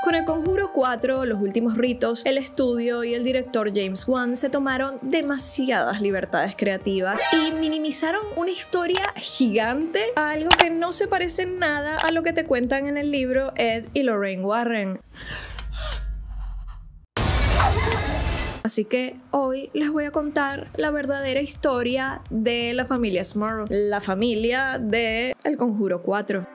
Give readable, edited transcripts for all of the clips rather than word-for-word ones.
Con El Conjuro 4, Los Últimos Ritos, el estudio y el director James Wan se tomaron demasiadas libertades creativas y minimizaron una historia gigante a algo que no se parece en nada a lo que te cuentan en el libro Ed y Lorraine Warren. Así que hoy les voy a contar la verdadera historia de la familia Smurl, la familia de El Conjuro 4.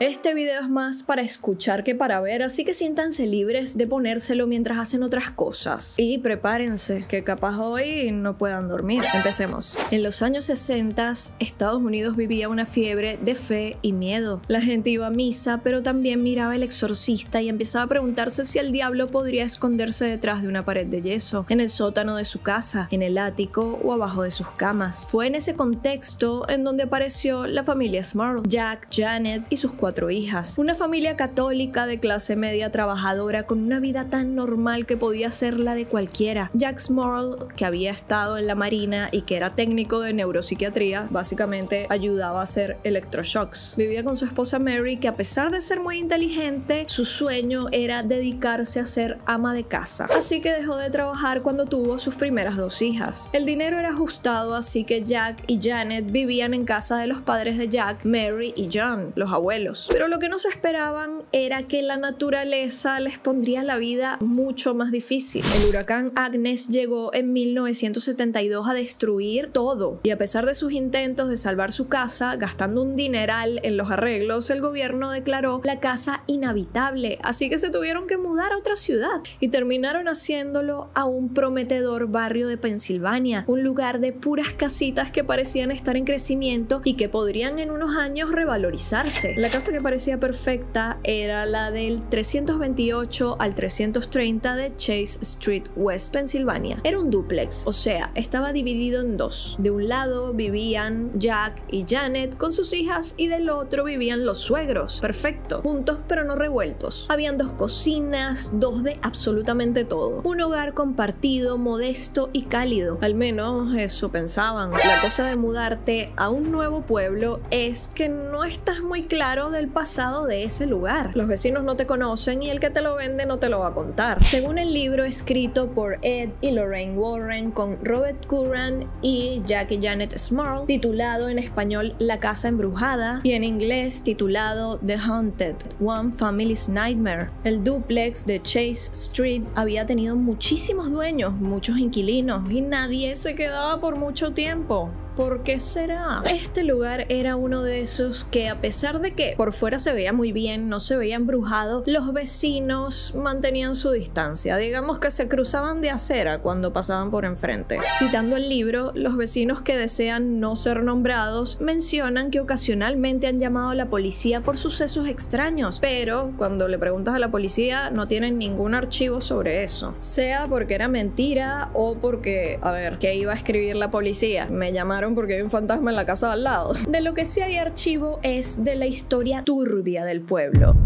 Este video es más para escuchar que para ver, así que siéntanse libres de ponérselo mientras hacen otras cosas. Y prepárense, que capaz hoy no puedan dormir. Empecemos. En los años 60, Estados Unidos vivía una fiebre de fe y miedo. La gente iba a misa, pero también miraba El Exorcista y empezaba a preguntarse si el diablo podría esconderse detrás de una pared de yeso, en el sótano de su casa, en el ático o abajo de sus camas. Fue en ese contexto en donde apareció la familia Smurl, Jack, Janet y sus 4 hijas. Una familia católica de clase media trabajadora con una vida tan normal que podía ser la de cualquiera. Jack Smurl, que había estado en la marina y que era técnico de neuropsiquiatría, básicamente ayudaba a hacer electroshocks. Vivía con su esposa Mary, que a pesar de ser muy inteligente, su sueño era dedicarse a ser ama de casa. Así que dejó de trabajar cuando tuvo sus primeras 2 hijas. El dinero era ajustado, así que Jack y Janet vivían en casa de los padres de Jack, Mary y John, los abuelos. Pero lo que no se esperaban era que la naturaleza les pondría la vida mucho más difícil. El huracán Agnes llegó en 1972 a destruir todo, y a pesar de sus intentos de salvar su casa, gastando un dineral en los arreglos, el gobierno declaró la casa inhabitable, así que se tuvieron que mudar a otra ciudad y terminaron haciéndolo a un prometedor barrio de Pensilvania, un lugar de puras casitas que parecían estar en crecimiento y que podrían en unos años revalorizarse. La casa que parecía perfecta era la del 328 al 330 de Chase Street West, Pensilvania. Era un dúplex, o sea, estaba dividido en 2. De un lado vivían Jack y Janet con sus hijas y del otro vivían los suegros. Perfecto, juntos pero no revueltos. Habían 2 cocinas, 2 de absolutamente todo. Un hogar compartido, modesto y cálido. Al menos eso pensaban. La cosa de mudarte a un nuevo pueblo es que no estás muy claro del pasado de ese lugar. Los vecinos no te conocen y el que te lo vende no te lo va a contar. Según el libro escrito por Ed y Lorraine Warren con Robert Curran y Jack y Janet Smurl, titulado en español La Casa Embrujada y en inglés titulado The Haunted, One Family's Nightmare, el dúplex de Chase Street había tenido muchísimos dueños, muchos inquilinos y nadie se quedaba por mucho tiempo. ¿Por qué será? Este lugar era uno de esos que, a pesar de que por fuera se veía muy bien, no se veía embrujado, los vecinos mantenían su distancia. Digamos que se cruzaban de acera cuando pasaban por enfrente. Citando el libro, los vecinos que desean no ser nombrados mencionan que ocasionalmente han llamado a la policía por sucesos extraños, pero cuando le preguntas a la policía no tienen ningún archivo sobre eso. Sea porque era mentira o porque, a ver, ¿qué iba a escribir la policía? Me llamaron porque hay un fantasma en la casa de al lado. De lo que sí hay archivo es de la historia turbia del pueblo.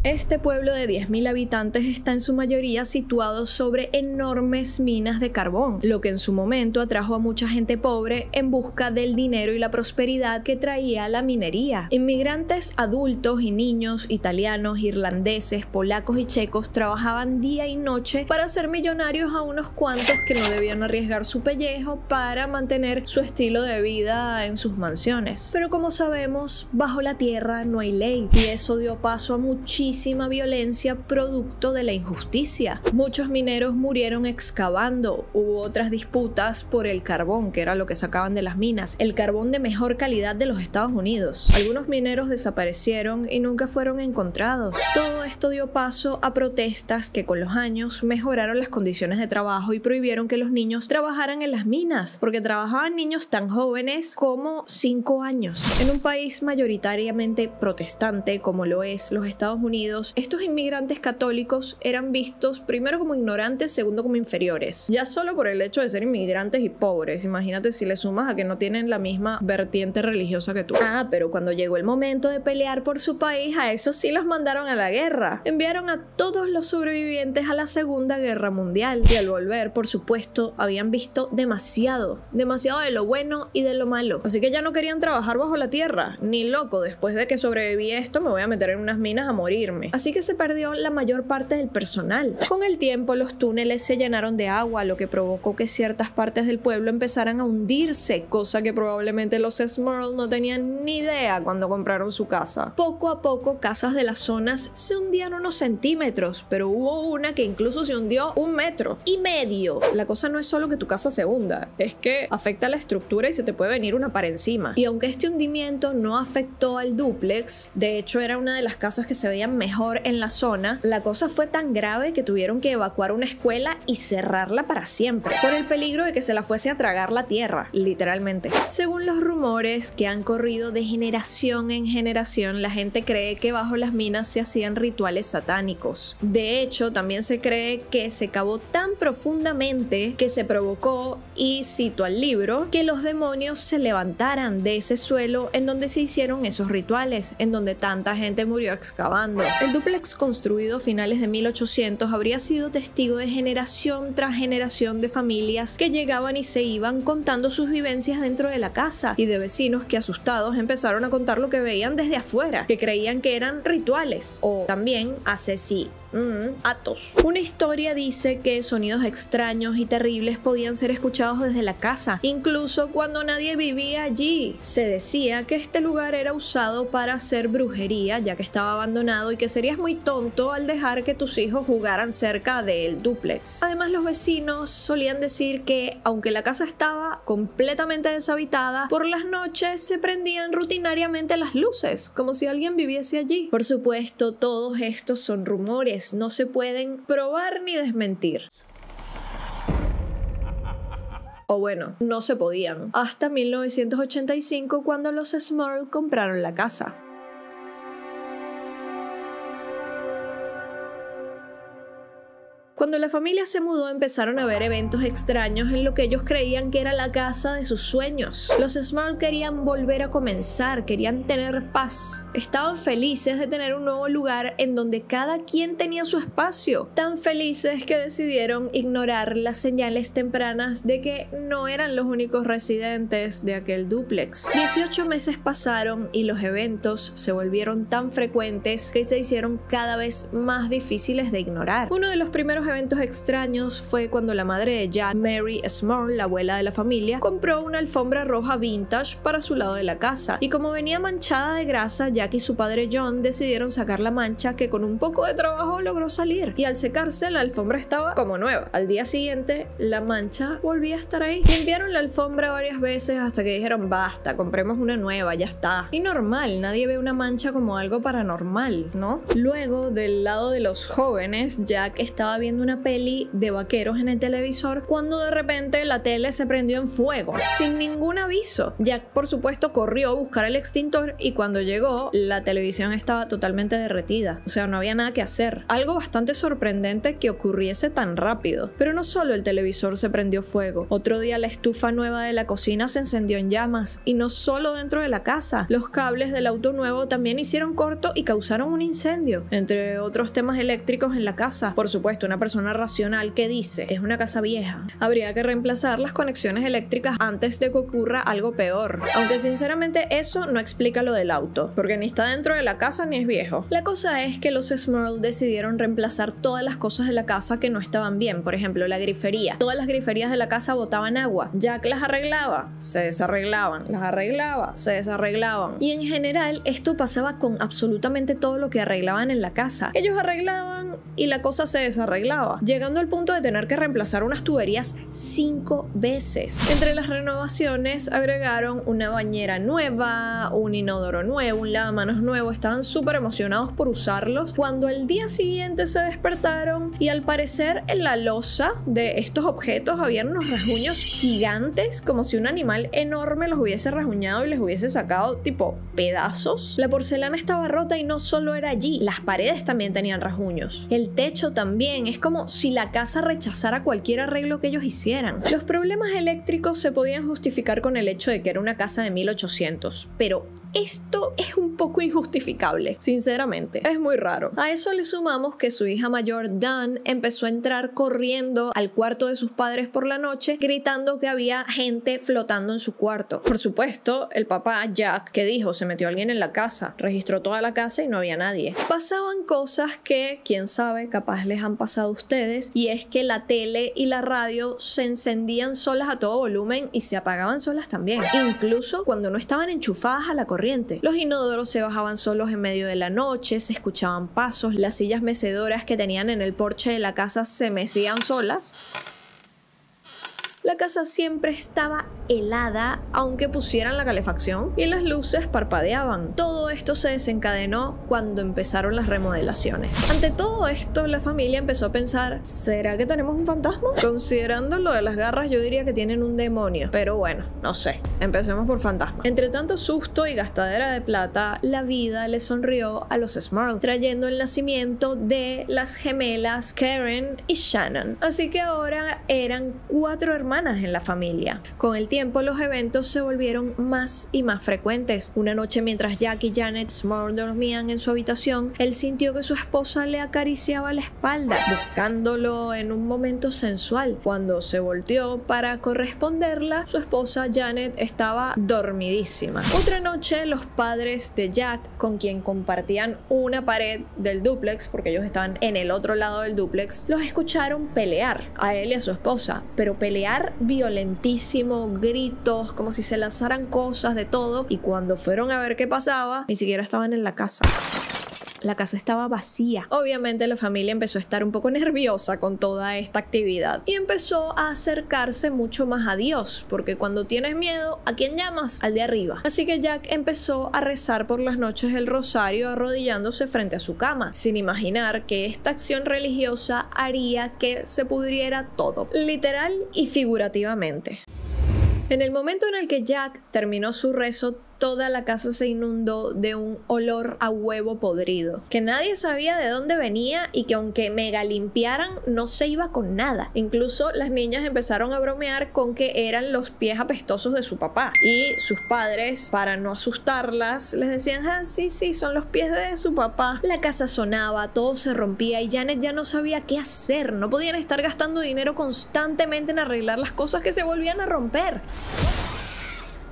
Este pueblo de 10.000 habitantes está en su mayoría situado sobre enormes minas de carbón, lo que en su momento atrajo a mucha gente pobre en busca del dinero y la prosperidad que traía la minería. Inmigrantes adultos y niños, italianos, irlandeses, polacos y checos trabajaban día y noche para ser millonarios a unos cuantos que no debían arriesgar su pellejo para mantener su estilo de vida en sus mansiones. Pero como sabemos, bajo la tierra no hay ley y eso dio paso a muchísima violencia producto de la injusticia. Muchos mineros murieron excavando, hubo otras disputas por el carbón, que era lo que sacaban de las minas, el carbón de mejor calidad de los Estados Unidos. Algunos mineros desaparecieron y nunca fueron encontrados. Todo esto dio paso a protestas que con los años mejoraron las condiciones de trabajo y prohibieron que los niños trabajaran en las minas, porque trabajaban niños tan jóvenes como 5 años. En un país mayoritariamente protestante como lo es los Estados Unidos, Unidos, estos inmigrantes católicos eran vistos primero como ignorantes, segundo como inferiores. Ya solo por el hecho de ser inmigrantes y pobres. Imagínate si le sumas a que no tienen la misma vertiente religiosa que tú. Ah, pero cuando llegó el momento de pelear por su país, a esos sí los mandaron a la guerra. Enviaron a todos los sobrevivientes a la Segunda Guerra Mundial. Y al volver, por supuesto, habían visto demasiado de lo bueno y de lo malo. Así que ya no querían trabajar bajo la tierra. Ni loco, después de que sobreviví esto me voy a meter en unas minas a morirme. Así que se perdió la mayor parte del personal. Con el tiempo los túneles se llenaron de agua, lo que provocó que ciertas partes del pueblo empezaran a hundirse, cosa que probablemente los Smurl no tenían ni idea cuando compraron su casa. Poco a poco casas de las zonas se hundían unos centímetros, pero hubo una que incluso se hundió 1,5 metros. La cosa no es solo que tu casa se hunda, es que afecta la estructura y se te puede venir una pared encima. Y aunque este hundimiento no afectó al dúplex, de hecho era una de las casas que se veían mejor en la zona, la cosa fue tan grave que tuvieron que evacuar una escuela y cerrarla para siempre, por el peligro de que se la fuese a tragar la tierra, literalmente. Según los rumores que han corrido de generación en generación, la gente cree que bajo las minas se hacían rituales satánicos. De hecho, también se cree que se cavó tan profundamente que se provocó, y cito al libro, que los demonios se levantaran de ese suelo en donde se hicieron esos rituales, en donde tanta gente murió excavando. El dúplex, construido a finales de 1800, habría sido testigo de generación tras generación de familias que llegaban y se iban contando sus vivencias dentro de la casa, y de vecinos que asustados empezaron a contar lo que veían desde afuera, que creían que eran rituales o también atos. Una historia dice que sonidos extraños y terribles podían ser escuchados desde la casa, incluso cuando nadie vivía allí. Se decía que este lugar era usado para hacer brujería, ya que estaba abandonado, y que serías muy tonto al dejar que tus hijos jugaran cerca del dúplex. Además, los vecinos solían decir que, aunque la casa estaba completamente deshabitada, por las noches se prendían rutinariamente las luces, como si alguien viviese allí. Por supuesto, todos estos son rumores, no se pueden probar ni desmentir. O bueno, no se podían. Hasta 1985, cuando los Smurl compraron la casa. Cuando la familia se mudó, empezaron a ver eventos extraños en lo que ellos creían que era la casa de sus sueños. Los Smurl querían volver a comenzar, querían tener paz. Estaban felices de tener un nuevo lugar en donde cada quien tenía su espacio. Tan felices que decidieron ignorar las señales tempranas de que no eran los únicos residentes de aquel dúplex. 18 meses pasaron y los eventos se volvieron tan frecuentes que se hicieron cada vez más difíciles de ignorar. Uno de los primeros eventos extraños fue cuando la madre de Jack, Mary Smurl, la abuela de la familia, compró una alfombra roja vintage para su lado de la casa, y como venía manchada de grasa, Jack y su padre John decidieron sacar la mancha, que con un poco de trabajo logró salir, y al secarse la alfombra estaba como nueva. Al día siguiente la mancha volvía a estar ahí. Limpiaron la alfombra varias veces hasta que dijeron basta, compremos una nueva, ya está. Y normal, nadie ve una mancha como algo paranormal, ¿no? Luego, del lado de los jóvenes, Jack estaba viendo una peli de vaqueros en el televisor cuando de repente la tele se prendió en fuego sin ningún aviso. Jack, por supuesto, corrió a buscar el extintor, y cuando llegó la televisión estaba totalmente derretida, o sea, no había nada que hacer. Algo bastante sorprendente que ocurriese tan rápido. Pero no solo el televisor se prendió fuego, otro día la estufa nueva de la cocina se encendió en llamas, y no solo dentro de la casa, los cables del auto nuevo también hicieron corto y causaron un incendio, entre otros temas eléctricos en la casa. Por supuesto, una persona racional que dice, es una casa vieja, habría que reemplazar las conexiones eléctricas antes de que ocurra algo peor. Aunque sinceramente eso no explica lo del auto, porque ni está dentro de la casa ni es viejo. La cosa es que los Smurl decidieron reemplazar todas las cosas de la casa que no estaban bien. Por ejemplo, la grifería. Todas las griferías de la casa botaban agua. Jack las arreglaba, se desarreglaban, las arreglaba, se desarreglaban. Y en general esto pasaba con absolutamente todo lo que arreglaban en la casa. Ellos arreglaban y la cosa se desarreglaba. estaba, llegando al punto de tener que reemplazar unas tuberías 5 veces. Entre las renovaciones agregaron una bañera nueva, un inodoro nuevo, un lavamanos nuevo. Estaban súper emocionados por usarlos cuando al día siguiente se despertaron y al parecer en la losa de estos objetos habían unos rasguños gigantes, como si un animal enorme los hubiese rasguñado y les hubiese sacado tipo pedazos. La porcelana estaba rota y no solo era allí, las paredes también tenían rasguños. El techo también, es como si la casa rechazara cualquier arreglo que ellos hicieran. Los problemas eléctricos se podían justificar con el hecho de que era una casa de 1800, pero esto es un poco injustificable, sinceramente. Es muy raro. A eso le sumamos que su hija mayor, Dawn, empezó a entrar corriendo al cuarto de sus padres por la noche, gritando que había gente flotando en su cuarto. Por supuesto, el papá, Jack, que dijo, se metió alguien en la casa, registró toda la casa y no había nadie. Pasaban cosas que, quién sabe, capaz les han pasado a ustedes, y es que la tele y la radio se encendían solas a todo volumen y se apagaban solas también, incluso cuando no estaban enchufadas a la corriente. Los inodoros se bajaban solos en medio de la noche, se escuchaban pasos, las sillas mecedoras que tenían en el porche de la casa se mecían solas. La casa siempre estaba helada, aunque pusieran la calefacción, y las luces parpadeaban. Todo esto se desencadenó cuando empezaron las remodelaciones. Ante todo esto, la familia empezó a pensar, ¿será que tenemos un fantasma? Considerando lo de las garras, yo diría que tienen un demonio, pero bueno, no sé. Empecemos por fantasma. Entre tanto susto y gastadera de plata, la vida le sonrió a los Smurl, trayendo el nacimiento de las gemelas Karen y Shannon. Así que ahora eran 4 hermanas en la familia. Con el tiempo los eventos se volvieron más y más frecuentes. Una noche mientras Jack y Janet Smurl dormían en su habitación, él sintió que su esposa le acariciaba la espalda, buscándolo en un momento sensual. Cuando se volteó para corresponderla, su esposa Janet estaba dormidísima. Otra noche los padres de Jack, con quien compartían una pared del dúplex, porque ellos estaban en el otro lado del dúplex, los escucharon pelear, a él y a su esposa, pero pelear violentísimo, gritos, como si se lanzaran cosas, de todo, y cuando fueron a ver qué pasaba, ni siquiera estaban en la casa. La casa estaba vacía. Obviamente la familia empezó a estar un poco nerviosa con toda esta actividad y empezó a acercarse mucho más a Dios, porque cuando tienes miedo, ¿a quién llamas? Al de arriba. Así que Jack empezó a rezar por las noches el rosario arrodillándose frente a su cama, sin imaginar que esta acción religiosa haría que se pudriera todo, literal y figurativamente. En el momento en el que Jack terminó su rezo, toda la casa se inundó de un olor a huevo podrido, que nadie sabía de dónde venía y que aunque mega limpiaran no se iba con nada. Incluso las niñas empezaron a bromear con que eran los pies apestosos de su papá, y sus padres, para no asustarlas, les decían, ah, sí, son los pies de su papá. La casa sonaba, todo se rompía y Janet ya no sabía qué hacer. No podían estar gastando dinero constantemente en arreglar las cosas que se volvían a romper.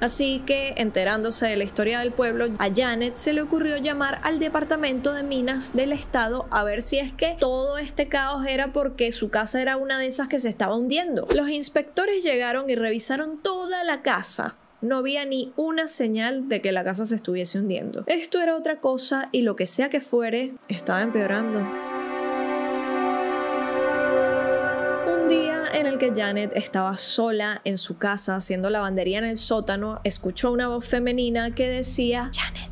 Así que, enterándose de la historia del pueblo, a Janet se le ocurrió llamar al Departamento de Minas del Estado a ver si es que todo este caos era porque su casa era una de esas que se estaba hundiendo. Los inspectores llegaron y revisaron toda la casa. No había ni una señal de que la casa se estuviese hundiendo. Esto era otra cosa y lo que sea que fuere, estaba empeorando. Un día en el que Janet estaba sola en su casa haciendo lavandería en el sótano, escuchó una voz femenina que decía «Janet».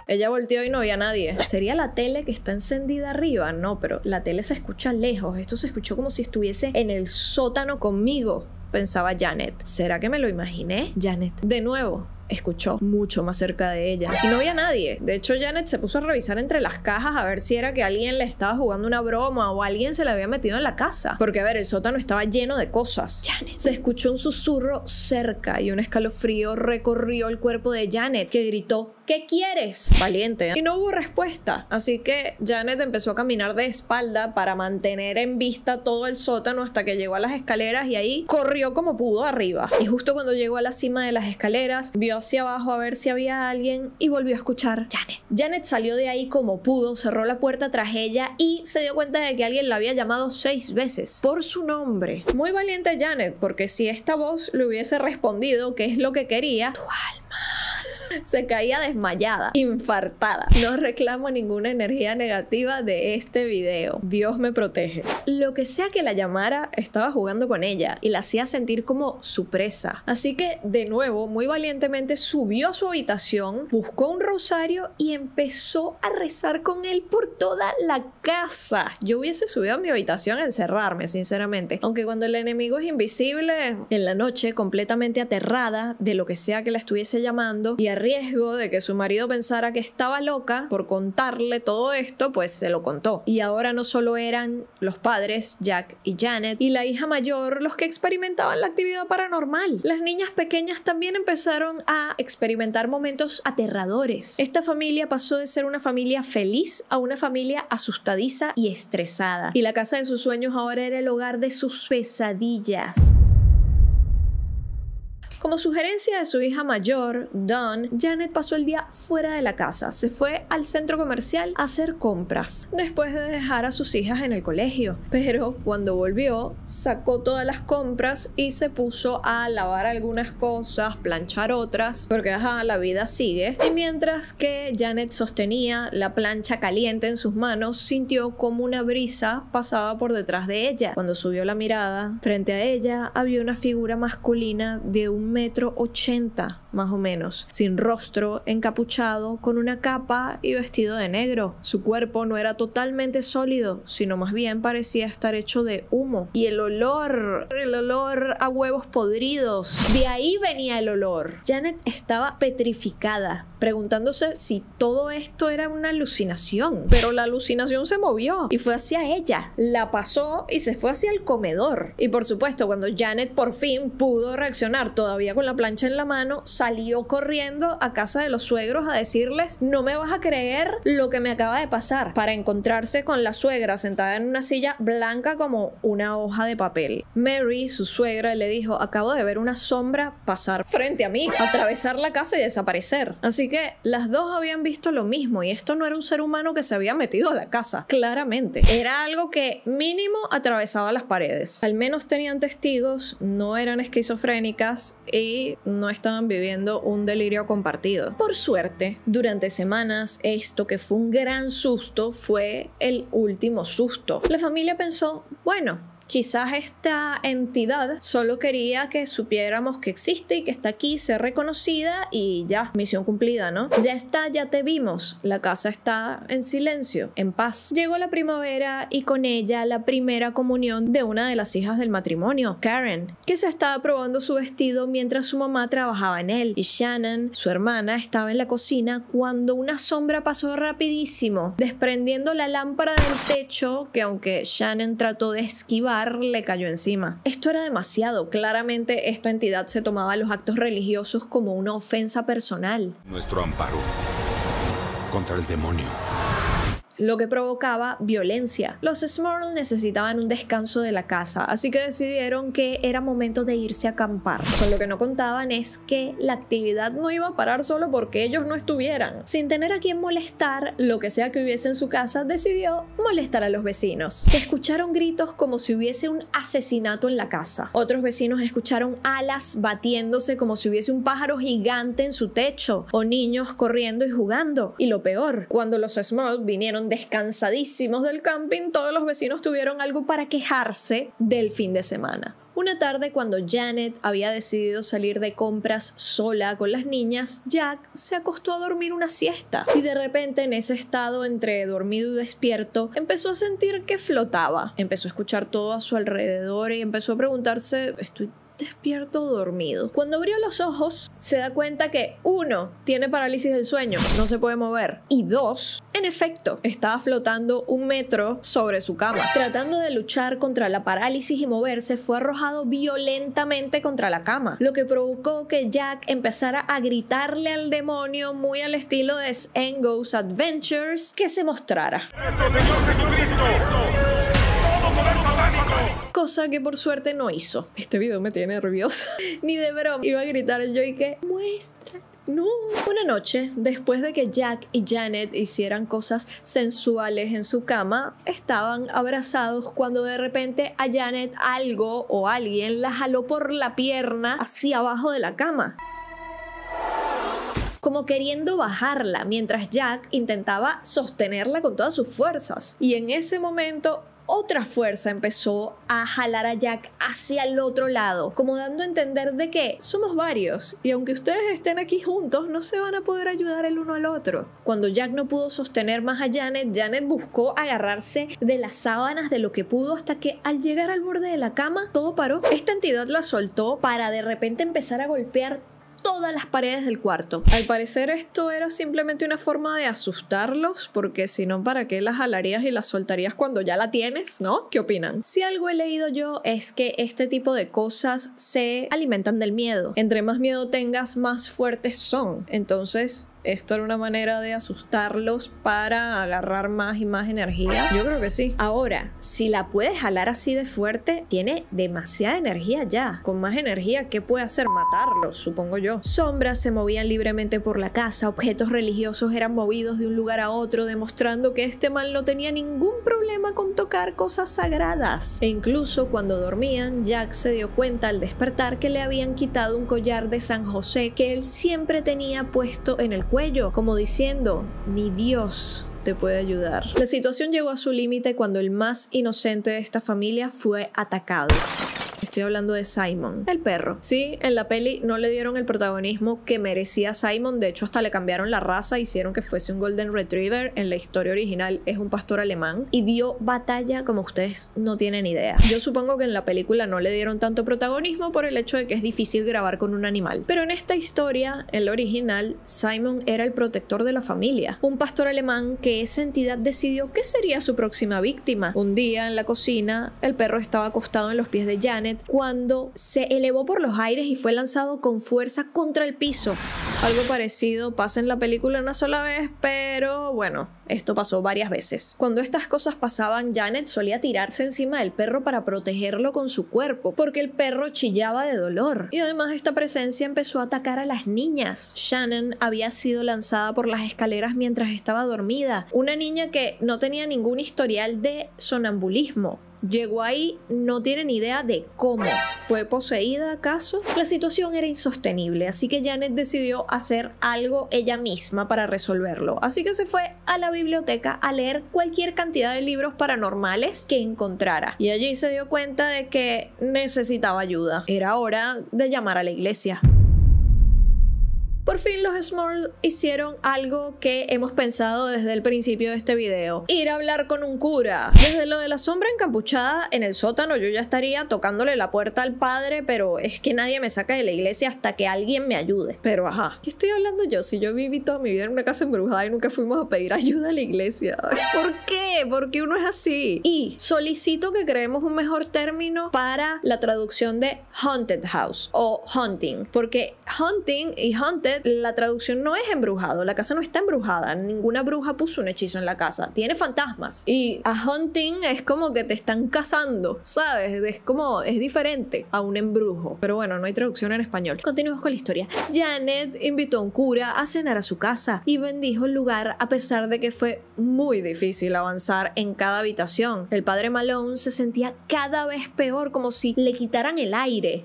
Ella volteó y no había nadie. ¿Sería la tele que está encendida arriba? No, pero la tele se escucha lejos. Esto se escuchó como si estuviese en el sótano conmigo, pensaba Janet. ¿Será que me lo imaginé? Janet, de nuevo, escuchó mucho más cerca de ella y no había nadie. De hecho, Janet se puso a revisar entre las cajas a ver si era que alguien le estaba jugando una broma o alguien se le había metido en la casa, porque a ver, el sótano estaba lleno de cosas. Janet. Se escuchó un susurro cerca y un escalofrío recorrió el cuerpo de Janet, que gritó ¿qué quieres? Valiente. Y no hubo respuesta, así que Janet empezó a caminar de espalda para mantener en vista todo el sótano hasta que llegó a las escaleras y ahí corrió como pudo arriba. Y justo cuando llegó a la cima de las escaleras, vio hacia abajo a ver si había alguien y volvió a escuchar Janet. Janet salió de ahí como pudo, cerró la puerta tras ella y se dio cuenta de que alguien la había llamado 6 veces por su nombre. Muy valiente Janet, porque si esta voz le hubiese respondido qué es lo que quería, tu alma, Se caía desmayada, infartada. No reclamo ninguna energía negativa de este video. Dios me protege. Lo que sea que la llamara, estaba jugando con ella y la hacía sentir como su presa. Así que, de nuevo, muy valientemente subió a su habitación, buscó un rosario y empezó a rezar con él por toda la casa. Yo hubiese subido a mi habitación a encerrarme, sinceramente. Aunque cuando el enemigo es invisible, en la noche, completamente aterrada de lo que sea que la estuviese llamando y a riesgo de que su marido pensara que estaba loca por contarle todo esto, pues se lo contó. Y ahora no solo eran los padres, Jack y Janet, y la hija mayor los que experimentaban la actividad paranormal. Las niñas pequeñas también empezaron a experimentar momentos aterradores. Esta familia pasó de ser una familia feliz a una familia asustadiza y estresada. Y la casa de sus sueños ahora era el hogar de sus pesadillas. Como sugerencia de su hija mayor, Dawn, Janet pasó el día fuera de la casa. Se fue al centro comercial a hacer compras, después de dejar a sus hijas en el colegio. Pero cuando volvió, sacó todas las compras y se puso a lavar algunas cosas, planchar otras, porque la vida sigue. Y mientras que Janet sostenía la plancha caliente en sus manos, sintió como una brisa pasaba por detrás de ella. Cuando subió la mirada, frente a ella había una figura masculina de 1,80 m, más o menos, sin rostro, encapuchado, con una capa y vestido de negro. Su cuerpo no era totalmente sólido, sino más bien parecía estar hecho de humo. Y el olor a huevos podridos, de ahí venía el olor. Janet estaba petrificada, preguntándose si todo esto era una alucinación. Pero la alucinación se movió y fue hacia ella. La pasó y se fue hacia el comedor. Y por supuesto, cuando Janet por fin pudo reaccionar, todavía con la plancha en la mano, salió corriendo a casa de los suegros a decirles: no me vas a creer lo que me acaba de pasar, para encontrarse con la suegra sentada en una silla blanca como una hoja de papel. Mary, su suegra, le dijo: acabo de ver una sombra pasar frente a mí, atravesar la casa y desaparecer. Así que las dos habían visto lo mismo, y esto no era un ser humano que se había metido a la casa, claramente. Era algo que mínimo atravesaba las paredes. Al menos tenían testigos, no eran esquizofrénicas y no estaban viviendo un delirio compartido. Por suerte, durante semanas, esto que fue un gran susto fue el último susto. La familia pensó: bueno, quizás esta entidad solo quería que supiéramos que existe y que está aquí, ser reconocida y ya, misión cumplida, ¿no? Ya está, ya te vimos. La casa está en silencio, en paz. Llegó la primavera y con ella la primera comunión de una de las hijas del matrimonio, Karen, que se estaba probando su vestido mientras su mamá trabajaba en él. Y Shannon, su hermana, estaba en la cocina cuando una sombra pasó rapidísimo, desprendiendo la lámpara del techo que, aunque Shannon trató de esquivar, le cayó encima. Esto era demasiado. Claramente esta entidad se tomaba los actos religiosos como una ofensa personal. Nuestro amparo contra el demonio. Lo que provocaba violencia. Los Smurl necesitaban un descanso de la casa, así que decidieron que era momento de irse a acampar. Con lo que no contaban es que la actividad no iba a parar solo porque ellos no estuvieran. Sin tener a quien molestar, lo que sea que hubiese en su casa, decidió molestar a los vecinos, que escucharon gritos como si hubiese un asesinato en la casa. Otros vecinos escucharon alas batiéndose como si hubiese un pájaro gigante en su techo, o niños corriendo y jugando. Y lo peor, cuando los Smurl vinieron descansadísimos del camping, todos los vecinos tuvieron algo para quejarse del fin de semana. Una tarde, cuando Janet había decidido salir de compras sola con las niñas, Jack se acostó a dormir una siesta y de repente, en ese estado entre dormido y despierto, empezó a sentir que flotaba. Empezó a escuchar todo a su alrededor y empezó a preguntarse: ¿estoy despierto o dormido? Cuando abrió los ojos, se da cuenta que 1. Tiene parálisis del sueño, no se puede mover, y 2. En efecto, estaba flotando 1 metro sobre su cama. Tratando de luchar contra la parálisis y moverse, fue arrojado violentamente contra la cama, lo que provocó que Jack empezara a gritarle al demonio, muy al estilo de Engo's Adventures, que se mostrara. ¡Nuestro Señor Jesucristo! ¡Todo poder satánico! Cosa que por suerte no hizo. Este video me tiene nerviosa. Ni de broma iba a gritar yo y que muestra. No. Una noche, después de que Jack y Janet hicieran cosas sensuales en su cama, estaban abrazados cuando de repente a Janet algo o alguien la jaló por la pierna hacia abajo de la cama. como queriendo bajarla, mientras Jack intentaba sostenerla con todas sus fuerzas. Y en ese momento otra fuerza empezó a jalar a Jack hacia el otro lado, como dando a entender de que somos varios y aunque ustedes estén aquí juntos no se van a poder ayudar el uno al otro. Cuando Jack no pudo sostener más a Janet, Janet buscó agarrarse de las sábanas de lo que pudo hasta que al llegar al borde de la cama todo paró. Esta entidad la soltó para de repente empezar a golpear todas las paredes del cuarto. Al parecer esto era simplemente una forma de asustarlos, porque si no, ¿para qué las jalarías y las soltarías cuando ya la tienes? ¿No? ¿Qué opinan? Si algo he leído yo es que este tipo de cosas se alimentan del miedo. Entre más miedo tengas, más fuertes son. Entonces, ¿esto era una manera de asustarlos para agarrar más y más energía? Yo creo que sí. Ahora, si la puedes jalar así de fuerte, tiene demasiada energía ya. Con más energía, ¿qué puede hacer? Matarlos, supongo yo. Sombras se movían libremente por la casa, objetos religiosos eran movidos de un lugar a otro, demostrando que este mal no tenía ningún problema con tocar cosas sagradas. E incluso cuando dormían, Jack se dio cuenta al despertar que le habían quitado un collar de San José que él siempre tenía puesto en el cuello, como diciendo, ni Dios te puede ayudar. La situación llegó a su límite cuando el más inocente de esta familia fue atacado. Estoy hablando de Simon, el perro. Sí, en la peli no le dieron el protagonismo que merecía Simon, de hecho hasta le cambiaron la raza, hicieron que fuese un Golden Retriever. En la historia original es un pastor alemán y dio batalla como ustedes no tienen idea. Yo supongo que en la película no le dieron tanto protagonismo por el hecho de que es difícil grabar con un animal. Pero en esta historia, en la original, Simon era el protector de la familia. Un pastor alemán que esa entidad decidió que sería su próxima víctima. Un día en la cocina, el perro estaba acostado en los pies de Janet cuando se elevó por los aires y fue lanzado con fuerza contra el piso. Algo parecido pasa en la película una sola vez, pero bueno, esto pasó varias veces. Cuando estas cosas pasaban, Janet solía tirarse encima del perro para protegerlo con su cuerpo, porque el perro chillaba de dolor. Y además esta presencia empezó a atacar a las niñas. Shannon había sido lanzada por las escaleras mientras estaba dormida. Una niña que no tenía ningún historial de sonambulismo. Llegó ahí, no tienen idea de cómo. ¿Fue poseída acaso? La situación era insostenible, así que Janet decidió hacer algo ella misma para resolverlo. Así que se fue a la biblioteca a leer cualquier cantidad de libros paranormales que encontrara. Y allí se dio cuenta de que necesitaba ayuda. Era hora de llamar a la iglesia. Por fin los Smurl hicieron algo que hemos pensado desde el principio de este video: ir a hablar con un cura. Desde lo de la sombra encapuchada en el sótano yo ya estaría tocándole la puerta al padre, pero es que nadie me saca de la iglesia hasta que alguien me ayude. Pero ajá, ¿qué estoy hablando yo? Si yo viví toda mi vida en una casa embrujada y nunca fuimos a pedir ayuda a la iglesia. ¿Por qué? ¿Por qué uno es así? Y solicito que creemos un mejor término para la traducción de haunted house o haunting, porque haunting y haunted, la traducción no es embrujado, la casa no está embrujada, ninguna bruja puso un hechizo en la casa, tiene fantasmas. Y a haunting es como que te están cazando, ¿sabes? Es como, es diferente a un embrujo. Pero bueno, no hay traducción en español. Continuemos con la historia. Janet invitó a un cura a cenar a su casa y bendijo el lugar a pesar de que fue muy difícil avanzar en cada habitación. El padre Malone se sentía cada vez peor, como si le quitaran el aire.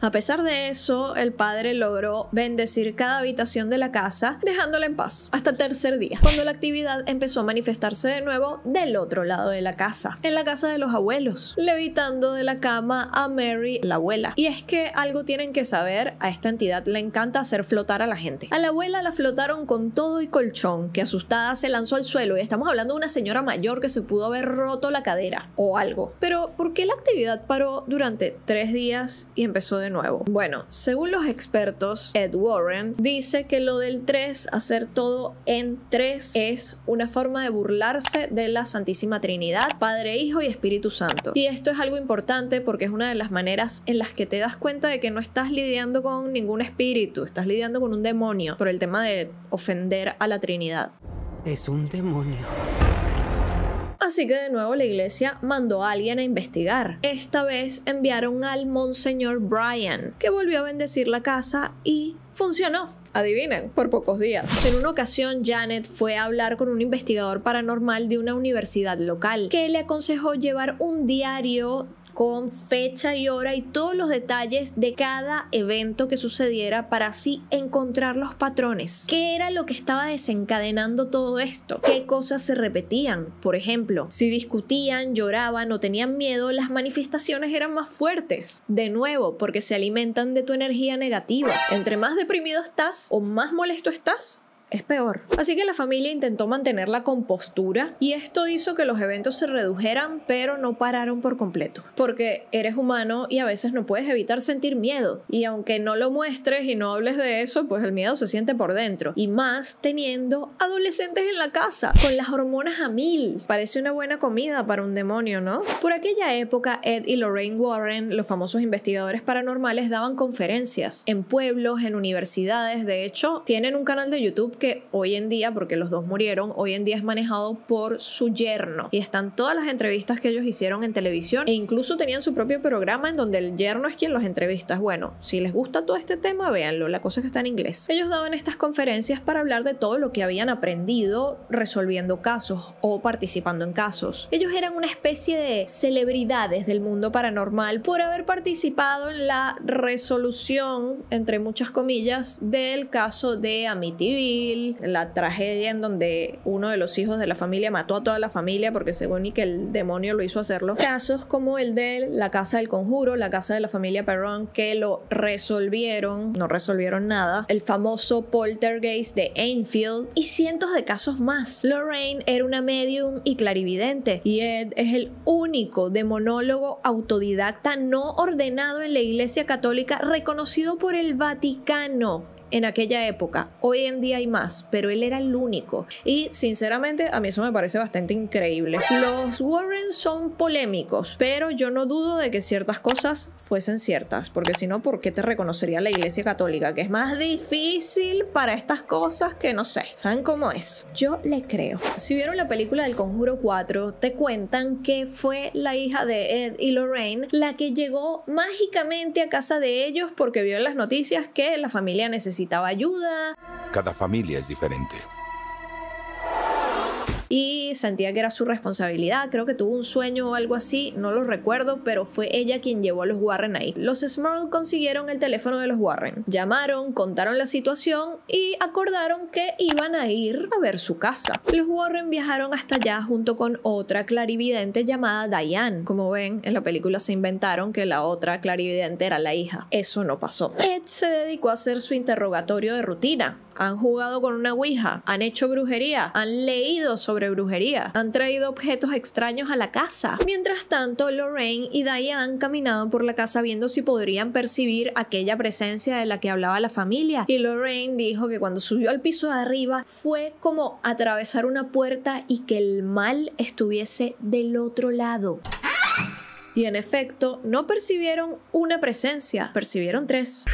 A pesar de eso, el padre logró bendecir cada habitación de la casa, dejándola en paz hasta el tercer día, cuando la actividad empezó a manifestarse de nuevo del otro lado de la casa, en la casa de los abuelos, levitando de la cama a Mary, la abuela. Y es que algo tienen que saber, a esta entidad le encanta hacer flotar a la gente. A la abuela la flotaron con todo y colchón, que asustada se lanzó al suelo, y estamos hablando de una señora mayor que se pudo haber roto la cadera o algo. Pero ¿por qué la actividad paró durante 3 días y empezó de nuevo? Bueno, según los expertos, Ed Warren dice que lo del 3, hacer todo en 3, es una forma de burlarse de la Santísima Trinidad, Padre, Hijo y Espíritu Santo. Y esto es algo importante porque es una de las maneras en las que te das cuenta de que no estás lidiando con ningún espíritu, estás lidiando con un demonio, por el tema de ofender a la Trinidad. Es un demonio. Así que de nuevo la iglesia mandó a alguien a investigar. Esta vez enviaron al Monseñor Brian, que volvió a bendecir la casa y funcionó. Adivinen, por pocos días. En una ocasión, Janet fue a hablar con un investigador paranormal de una universidad local, que le aconsejó llevar un diario con fecha y hora y todos los detalles de cada evento que sucediera para así encontrar los patrones. ¿Qué era lo que estaba desencadenando todo esto? ¿Qué cosas se repetían? Por ejemplo, si discutían, lloraban o tenían miedo, las manifestaciones eran más fuertes. De nuevo, porque se alimentan de tu energía negativa. Entre más deprimido estás o más molesto estás, es peor. Así que la familia intentó mantener la compostura y esto hizo que los eventos se redujeran, pero no pararon por completo. Porque eres humano y a veces no puedes evitar sentir miedo. Y aunque no lo muestres y no hables de eso, pues el miedo se siente por dentro. Y más teniendo adolescentes en la casa, con las hormonas a 1000. Parece una buena comida para un demonio, ¿no? Por aquella época, Ed y Lorraine Warren, los famosos investigadores paranormales, daban conferencias en pueblos, en universidades. De hecho, tienen un canal de YouTube que hoy en día, porque los dos murieron, hoy en día es manejado por su yerno y están todas las entrevistas que ellos hicieron en televisión e incluso tenían su propio programa en donde el yerno es quien los entrevista. Bueno, si les gusta todo este tema, véanlo, la cosa es que está en inglés. Ellos daban estas conferencias para hablar de todo lo que habían aprendido resolviendo casos o participando en casos. Ellos eran una especie de celebridades del mundo paranormal por haber participado en la resolución, entre muchas comillas, del caso de Amityville, la tragedia en donde uno de los hijos de la familia mató a toda la familia porque según y que el demonio lo hizo hacerlo. Casos como el de la casa del conjuro, la casa de la familia Perron, que lo resolvieron, no resolvieron nada, el famoso poltergeist de Enfield y cientos de casos más. Lorraine era una medium y clarividente y Ed es el único demonólogo autodidacta no ordenado en la Iglesia Católica reconocido por el Vaticano. En aquella época, hoy en día hay más, pero él era el único y sinceramente a mí eso me parece bastante increíble. Los Warren son polémicos, pero yo no dudo de que ciertas cosas fuesen ciertas, porque si no, ¿por qué te reconocería la Iglesia Católica? Que es más difícil para estas cosas que no sé, ¿saben cómo es? Yo le creo. Si vieron la película del Conjuro 4, te cuentan que fue la hija de Ed y Lorraine la que llegó mágicamente a casa de ellos porque vio en las noticias que la familia necesitaba ayuda. Cada familia es diferente. Y sentía que era su responsabilidad, creo que tuvo un sueño o algo así, no lo recuerdo, pero fue ella quien llevó a los Warren ahí. Los Smurl consiguieron el teléfono de los Warren, llamaron, contaron la situación y acordaron que iban a ir a ver su casa. Los Warren viajaron hasta allá junto con otra clarividente llamada Diane. Como ven, en la película se inventaron que la otra clarividente era la hija. Eso no pasó. Ed se dedicó a hacer su interrogatorio de rutina. Han jugado con una ouija, han hecho brujería, han leído sobre brujería, han traído objetos extraños a la casa. Mientras tanto, Lorraine y Diane caminaban por la casa viendo si podrían percibir aquella presencia de la que hablaba la familia. Y Lorraine dijo que cuando subió al piso de arriba fue como atravesar una puerta y que el mal estuviese del otro lado. Y en efecto, no percibieron una presencia, percibieron 3.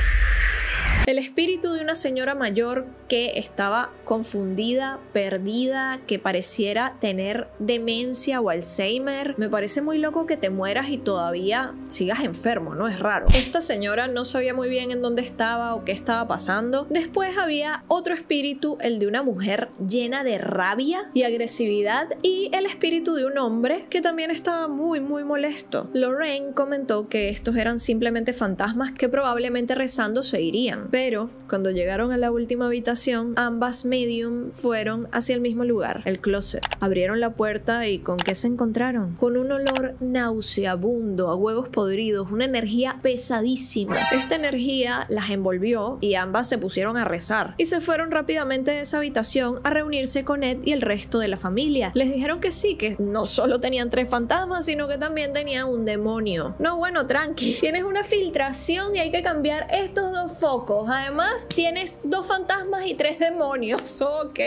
El espíritu de una señora mayor que estaba confundida, perdida, que pareciera tener demencia o Alzheimer. Me parece muy loco que te mueras y todavía sigas enfermo, ¿no? Es raro. Esta señora no sabía muy bien en dónde estaba o qué estaba pasando. Después había otro espíritu, el de una mujer llena de rabia y agresividad, y el espíritu de un hombre que también estaba muy molesto. Lorraine comentó que estos eran simplemente fantasmas que probablemente rezando se irían. Pero cuando llegaron a la última habitación, ambas medium fueron hacia el mismo lugar, el closet. Abrieron la puerta y ¿con qué se encontraron? Con un olor nauseabundo, a huevos podridos, una energía pesadísima. Esta energía las envolvió y ambas se pusieron a rezar. Y se fueron rápidamente de esa habitación a reunirse con Ed y el resto de la familia. Les dijeron que sí, que no solo tenían 3 fantasmas, sino que también tenían un demonio. No, bueno, tranqui. Tienes una filtración y hay que cambiar estos 2 focos. Además, tienes 2 fantasmas y 3 demonios. Ok.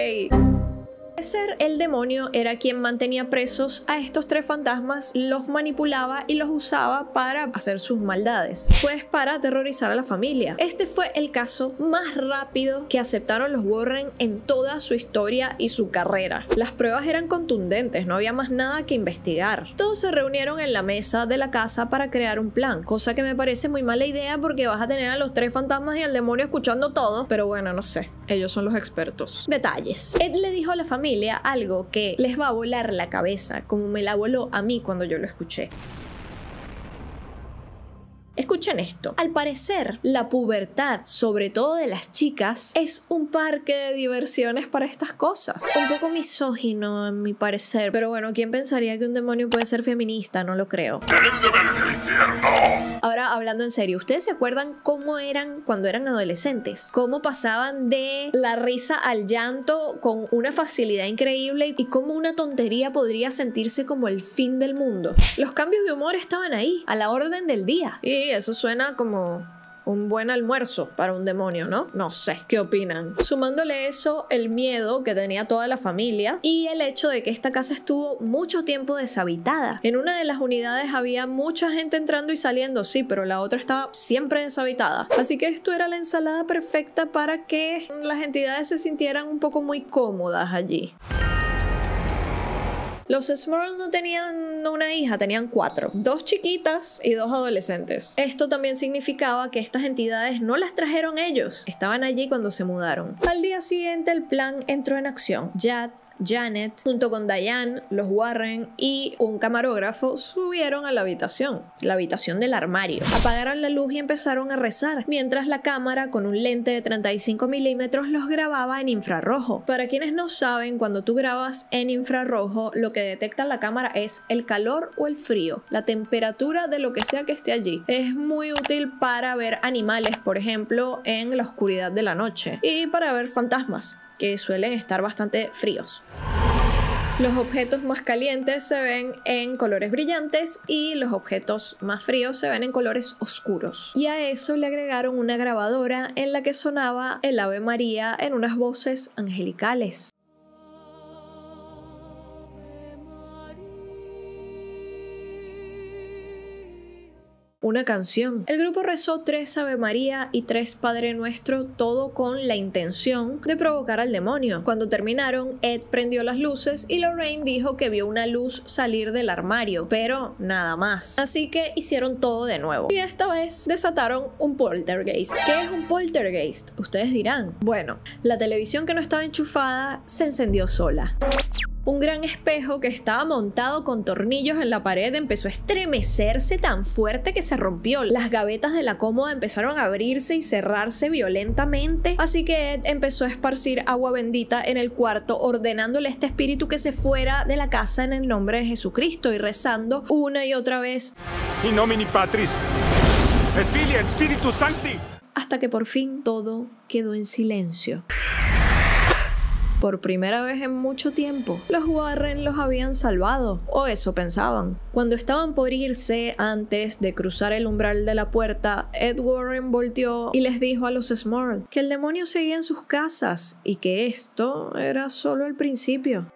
El demonio era quien mantenía presos a estos 3 fantasmas, los manipulaba y los usaba para hacer sus maldades, pues para aterrorizar a la familia. Este fue el caso más rápido que aceptaron los Warren en toda su historia y su carrera. Las pruebas eran contundentes, no había más nada que investigar. Todos se reunieron en la mesa de la casa para crear un plan, cosa que me parece muy mala idea porque vas a tener a los 3 fantasmas y al demonio escuchando todo, pero bueno, no sé, ellos son los expertos. Detalles. Ed le dijo a la familia algo que les va a volar la cabeza, como me la voló a mí cuando yo lo escuché. Escuchen esto. Al parecer, la pubertad, sobre todo de las chicas, es un parque de diversiones para estas cosas. Un poco misógino, en mi parecer. Pero bueno, ¿quién pensaría que un demonio puede ser feminista? No lo creo. Ahora, hablando en serio, ¿ustedes se acuerdan cómo eran cuando eran adolescentes? ¿Cómo pasaban de la risa al llanto con una facilidad increíble y cómo una tontería podría sentirse como el fin del mundo? Los cambios de humor estaban ahí, a la orden del día. Y eso suena como un buen almuerzo para un demonio, ¿no? No sé, ¿qué opinan? Sumándole eso, el miedo que tenía toda la familia y el hecho de que esta casa estuvo mucho tiempo deshabitada. En una de las unidades había mucha gente entrando y saliendo, sí, pero la otra estaba siempre deshabitada. Así que esto era la ensalada perfecta para que las entidades se sintieran un poco muy cómodas allí. Los Smurl no tenían una hija, tenían 4. 2 chiquitas y 2 adolescentes. Esto también significaba que estas entidades no las trajeron ellos. Estaban allí cuando se mudaron. Al día siguiente el plan entró en acción. Janet, junto con Diane, los Warren y un camarógrafo subieron a la habitación del armario. Apagaron la luz y empezaron a rezar, mientras la cámara con un lente de 35 milímetros los grababa en infrarrojo. Para quienes no saben, cuando tú grabas en infrarrojo, lo que detecta la cámara es el calor o el frío, la temperatura de lo que sea que esté allí. Es muy útil para ver animales, por ejemplo, en la oscuridad de la noche, y para ver fantasmas, que suelen estar bastante fríos. Los objetos más calientes se ven en colores brillantes y los objetos más fríos se ven en colores oscuros. Y a eso le agregaron una grabadora en la que sonaba el Ave María en unas voces angelicales. Una canción. El grupo rezó 3 Ave María y 3 Padre Nuestro, todo con la intención de provocar al demonio. Cuando terminaron, Ed prendió las luces y Lorraine dijo que vio una luz salir del armario, pero nada más. Así que hicieron todo de nuevo. Y esta vez desataron un poltergeist. ¿Qué es un poltergeist? Ustedes dirán. Bueno, la televisión que no estaba enchufada se encendió sola. Un gran espejo que estaba montado con tornillos en la pared empezó a estremecerse tan fuerte que se rompió. Las gavetas de la cómoda empezaron a abrirse y cerrarse violentamente. Así que Ed empezó a esparcir agua bendita en el cuarto, ordenándole a este espíritu que se fuera de la casa en el nombre de Jesucristo y rezando una y otra vez: In nomine Patris et Filii et Spiritus Sancti. Hasta que por fin todo quedó en silencio. Por primera vez en mucho tiempo, los Warren los habían salvado, o eso pensaban. Cuando estaban por irse, antes de cruzar el umbral de la puerta, Ed Warren volteó y les dijo a los Smurl que el demonio seguía en sus casas y que esto era solo el principio.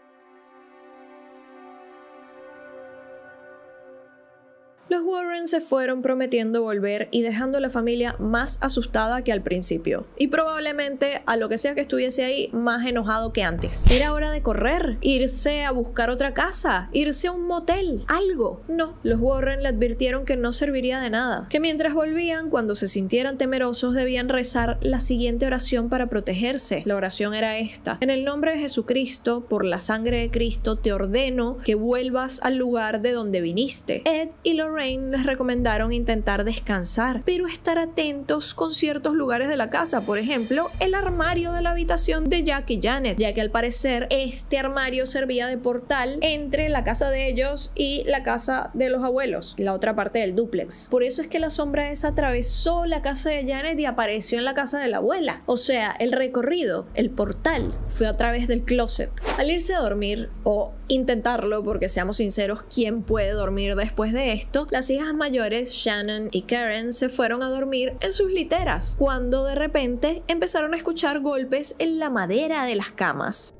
Los Warren se fueron prometiendo volver y dejando a la familia más asustada que al principio. Y probablemente, a lo que sea que estuviese ahí, más enojado que antes. Era hora de correr, irse a buscar otra casa, irse a un motel, algo. No, los Warren le advirtieron que no serviría de nada. Que mientras volvían, cuando se sintieran temerosos, debían rezar la siguiente oración para protegerse. La oración era esta: en el nombre de Jesucristo, por la sangre de Cristo, te ordeno que vuelvas al lugar de donde viniste. Ed y Lorraine les recomendaron intentar descansar, pero estar atentos con ciertos lugares de la casa, por ejemplo, el armario de la habitación de Jack y Janet, ya que al parecer este armario servía de portal entre la casa de ellos y la casa de los abuelos, la otra parte del dúplex. Por eso es que la sombra esa atravesó la casa de Janet y apareció en la casa de la abuela. O sea, el recorrido, el portal, fue a través del closet. Al irse a dormir, o intentarlo, porque seamos sinceros, ¿quién puede dormir después de esto? Las hijas mayores, Shannon y Karen, se fueron a dormir en sus literas, cuando de repente empezaron a escuchar golpes en la madera de las camas.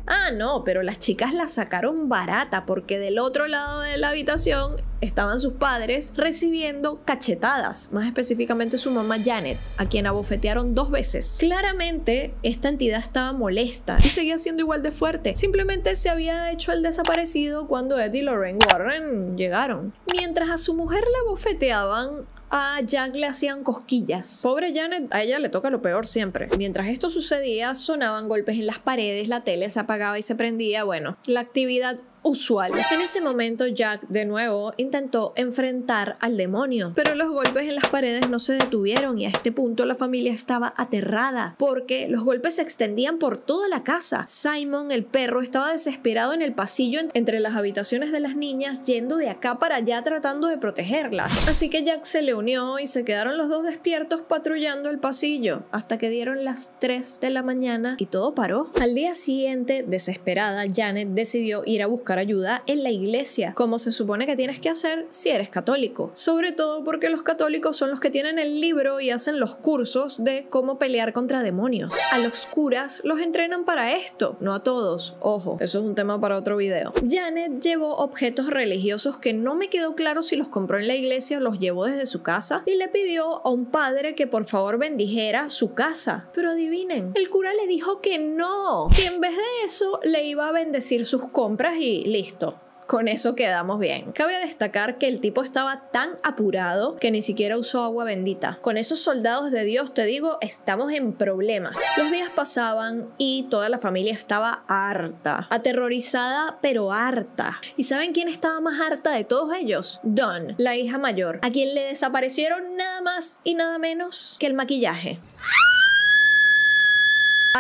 Ah, no, pero las chicas la sacaron barata, porque del otro lado de la habitación estaban sus padres recibiendo cachetadas, más específicamente su mamá Janet, a quien abofetearon 2 veces. Claramente, esta entidad estaba molesta y seguía siendo igual de fuerte. Simplemente se había hecho el desaparecido cuando Ed y Lorraine Warren llegaron. Mientras a su mujer la abofeteaban, a Jack le hacían cosquillas. Pobre Janet, a ella le toca lo peor siempre. Mientras esto sucedía, sonaban golpes en las paredes, la tele se apagaba y se prendía. Bueno, la actividad usual. En ese momento Jack de nuevo intentó enfrentar al demonio, pero los golpes en las paredes no se detuvieron y a este punto la familia estaba aterrada porque los golpes se extendían por toda la casa. Simon, el perro, estaba desesperado en el pasillo entre las habitaciones de las niñas, yendo de acá para allá tratando de protegerlas. Así que Jack se le unió y se quedaron los dos despiertos patrullando el pasillo hasta que dieron las 3 de la mañana y todo paró. Al día siguiente, desesperada, Janet decidió ir a buscar ayuda en la iglesia, como se supone que tienes que hacer si eres católico. Sobre todo porque los católicos son los que tienen el libro y hacen los cursos de cómo pelear contra demonios. A los curas los entrenan para esto, no a todos. Ojo, eso es un tema para otro video. Janet llevó objetos religiosos que no me quedó claro si los compró en la iglesia o los llevó desde su casa y le pidió a un padre que por favor bendijera su casa. Pero adivinen, el cura le dijo que no, que en vez de eso le iba a bendecir sus compras y listo. Con eso quedamos bien. Cabe destacar que el tipo estaba tan apurado que ni siquiera usó agua bendita. Con esos soldados de Dios, te digo, estamos en problemas. Los días pasaban y toda la familia estaba harta. Aterrorizada, pero harta. ¿Y saben quién estaba más harta de todos ellos? Dawn, la hija mayor, a quien le desaparecieron nada más y nada menos que el maquillaje.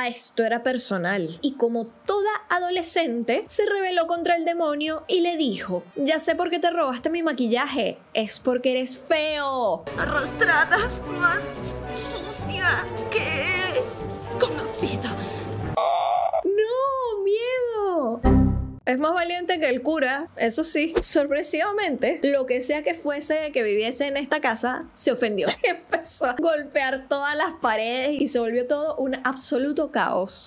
Esto era personal y como toda adolescente se rebeló contra el demonio y le dijo: ya sé por qué te robaste mi maquillaje, es porque eres feo. Arrastrada, más sucia que he conocido. ¡No! ¡Miedo! Es más valiente que el cura, eso sí. Sorpresivamente, lo que sea que fuese que viviese en esta casa, se ofendió. Empezó a golpear todas las paredes y se volvió todo un absoluto caos.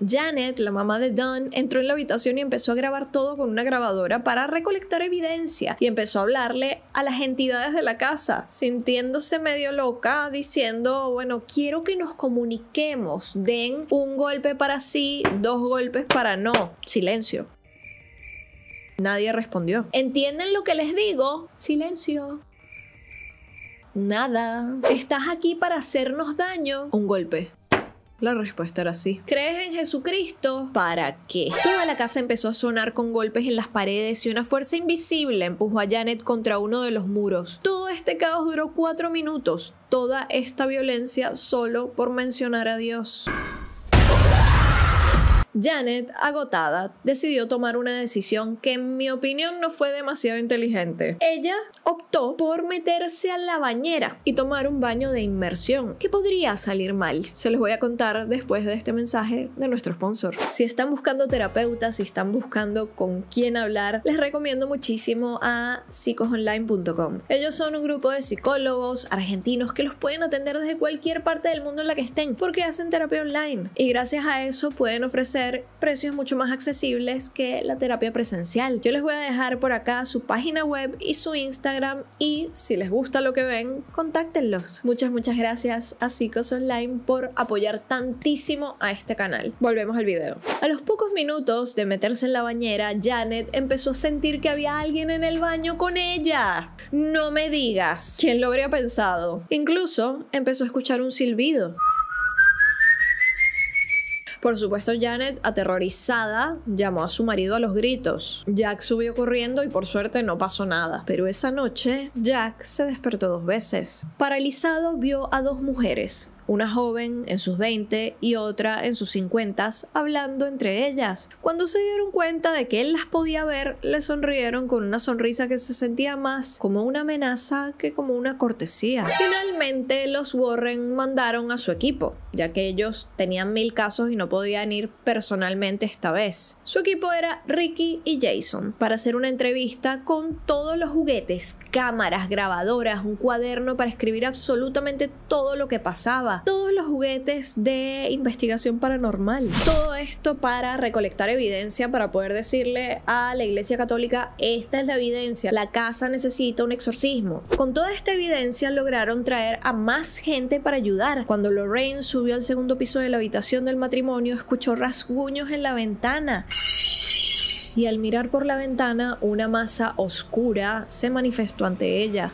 Janet, la mamá de Dawn, entró en la habitación y empezó a grabar todo con una grabadora para recolectar evidencia y empezó a hablarle a las entidades de la casa, sintiéndose medio loca, diciendo: bueno, quiero que nos comuniquemos, den un golpe para sí, 2 golpes para no. Silencio. Nadie respondió. ¿Entienden lo que les digo? Silencio. Nada. ¿Estás aquí para hacernos daño? Un golpe. La respuesta era sí. ¿Crees en Jesucristo? ¿Para qué? Toda la casa empezó a sonar con golpes en las paredes y una fuerza invisible empujó a Janet contra uno de los muros. Todo este caos duró 4 minutos. Toda esta violencia solo por mencionar a Dios. Janet, agotada, decidió tomar una decisión que en mi opinión no fue demasiado inteligente. Ella optó por meterse a la bañera y tomar un baño de inmersión. ¿Qué podría salir mal? Se los voy a contar después de este mensaje de nuestro sponsor. Si están buscando terapeutas, si están buscando con quién hablar, les recomiendo muchísimo a psicosonline.com. Ellos son un grupo de psicólogos argentinos que los pueden atender desde cualquier parte del mundo en la que estén, porque hacen terapia online. Y gracias a eso pueden ofrecer precios mucho más accesibles que la terapia presencial. Yo les voy a dejar por acá su página web y su Instagram y si les gusta lo que ven, contáctenlos. Muchas gracias a Psicos Online por apoyar tantísimo a este canal. Volvemos al video. A los pocos minutos de meterse en la bañera, Janet empezó a sentir que había alguien en el baño con ella. No me digas. ¿Quién lo habría pensado? Incluso empezó a escuchar un silbido. Por supuesto, Janet, aterrorizada, llamó a su marido a los gritos. Jack subió corriendo y por suerte no pasó nada. Pero esa noche, Jack se despertó 2 veces. Paralizado, vio a 2 mujeres. Una joven en sus 20 y otra en sus 50, hablando entre ellas. Cuando se dieron cuenta de que él las podía ver, le sonrieron con una sonrisa que se sentía más como una amenaza que como una cortesía. Finalmente, los Warren mandaron a su equipo, ya que ellos tenían 1000 casos y no podían ir personalmente esta vez. Su equipo era Ricky y Jason, para hacer una entrevista con todos los juguetes, cámaras, grabadoras, un cuaderno para escribir absolutamente todo lo que pasaba. Todos los juguetes de investigación paranormal. Todo esto para recolectar evidencia para poder decirle a la Iglesia Católica: esta es la evidencia, la casa necesita un exorcismo. Con toda esta evidencia lograron traer a más gente para ayudar. Cuando Lorraine subió al segundo piso de la habitación del matrimonio, escuchó rasguños en la ventana. Y al mirar por la ventana, una masa oscura se manifestó ante ella.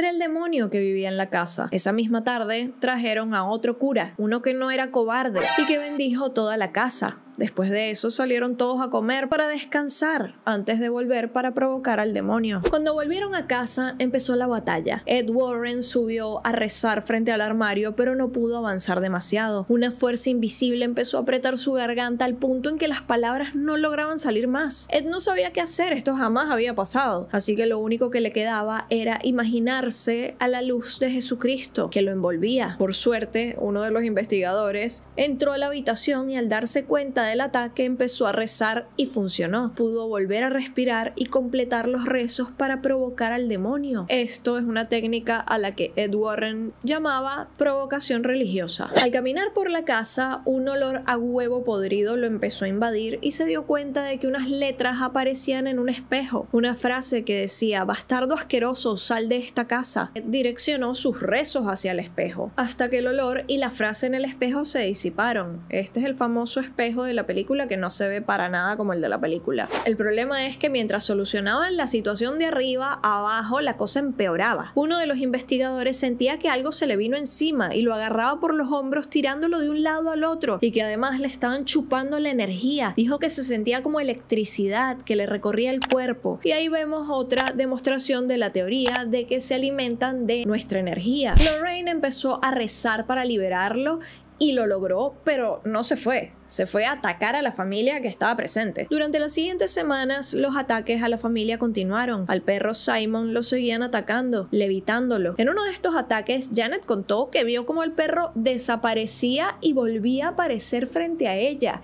era el demonio que vivía en la casa. Esa misma tarde trajeron a otro cura, uno que no era cobarde y que bendijo toda la casa. Después de eso salieron todos a comer para descansar antes de volver para provocar al demonio. Cuando volvieron a casa empezó la batalla. Ed Warren subió a rezar frente al armario pero no pudo avanzar demasiado. Una fuerza invisible empezó a apretar su garganta al punto en que las palabras no lograban salir más. Ed no sabía qué hacer, esto jamás había pasado. Así que lo único que le quedaba era imaginarse a la luz de Jesucristo que lo envolvía. Por suerte, uno de los investigadores entró a la habitación y al darse cuenta del ataque empezó a rezar y funcionó. Pudo volver a respirar y completar los rezos para provocar al demonio. Esto es una técnica a la que Ed Warren llamaba provocación religiosa. Al caminar por la casa, un olor a huevo podrido lo empezó a invadir y se dio cuenta de que unas letras aparecían en un espejo. Una frase que decía: bastardo asqueroso, sal de esta casa. Ed direccionó sus rezos hacia el espejo, hasta que el olor y la frase en el espejo se disiparon. Este es el famoso espejo de la película que no se ve para nada como el de la película. El problema es que mientras solucionaban la situación de arriba, abajo la cosa empeoraba. Uno de los investigadores sentía que algo se le vino encima y lo agarraba por los hombros tirándolo de un lado al otro y que además le estaban chupando la energía. Dijo que se sentía como electricidad que le recorría el cuerpo. Y ahí vemos otra demostración de la teoría de que se alimentan de nuestra energía. Lorraine empezó a rezar para liberarlo y lo logró, pero no se fue. Se fue a atacar a la familia que estaba presente. Durante las siguientes semanas, los ataques a la familia continuaron. Al perro Simon lo seguían atacando, levitándolo. En uno de estos ataques, Janet contó que vio como el perro desaparecía y volvía a aparecer frente a ella.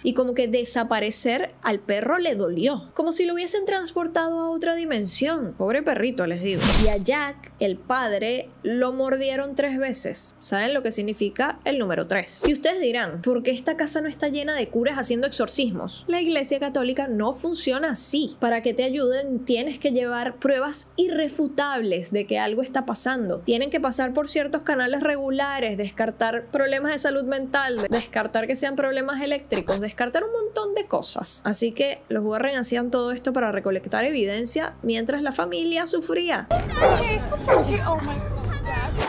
Y como que desaparecer al perro le dolió, como si lo hubiesen transportado a otra dimensión. Pobre perrito, les digo. Y a Jack, el padre, lo mordieron 3 veces. ¿Saben lo que significa el número 3? Y ustedes dirán, ¿por qué esta casa no está llena de curas haciendo exorcismos? La Iglesia Católica no funciona así. Para que te ayuden tienes que llevar pruebas irrefutables de que algo está pasando. Tienen que pasar por ciertos canales regulares, descartar problemas de salud mental, descartar que sean problemas eléctricos, descartar un montón de cosas. Así que los Warren hacían todo esto para recolectar evidencia mientras la familia sufría.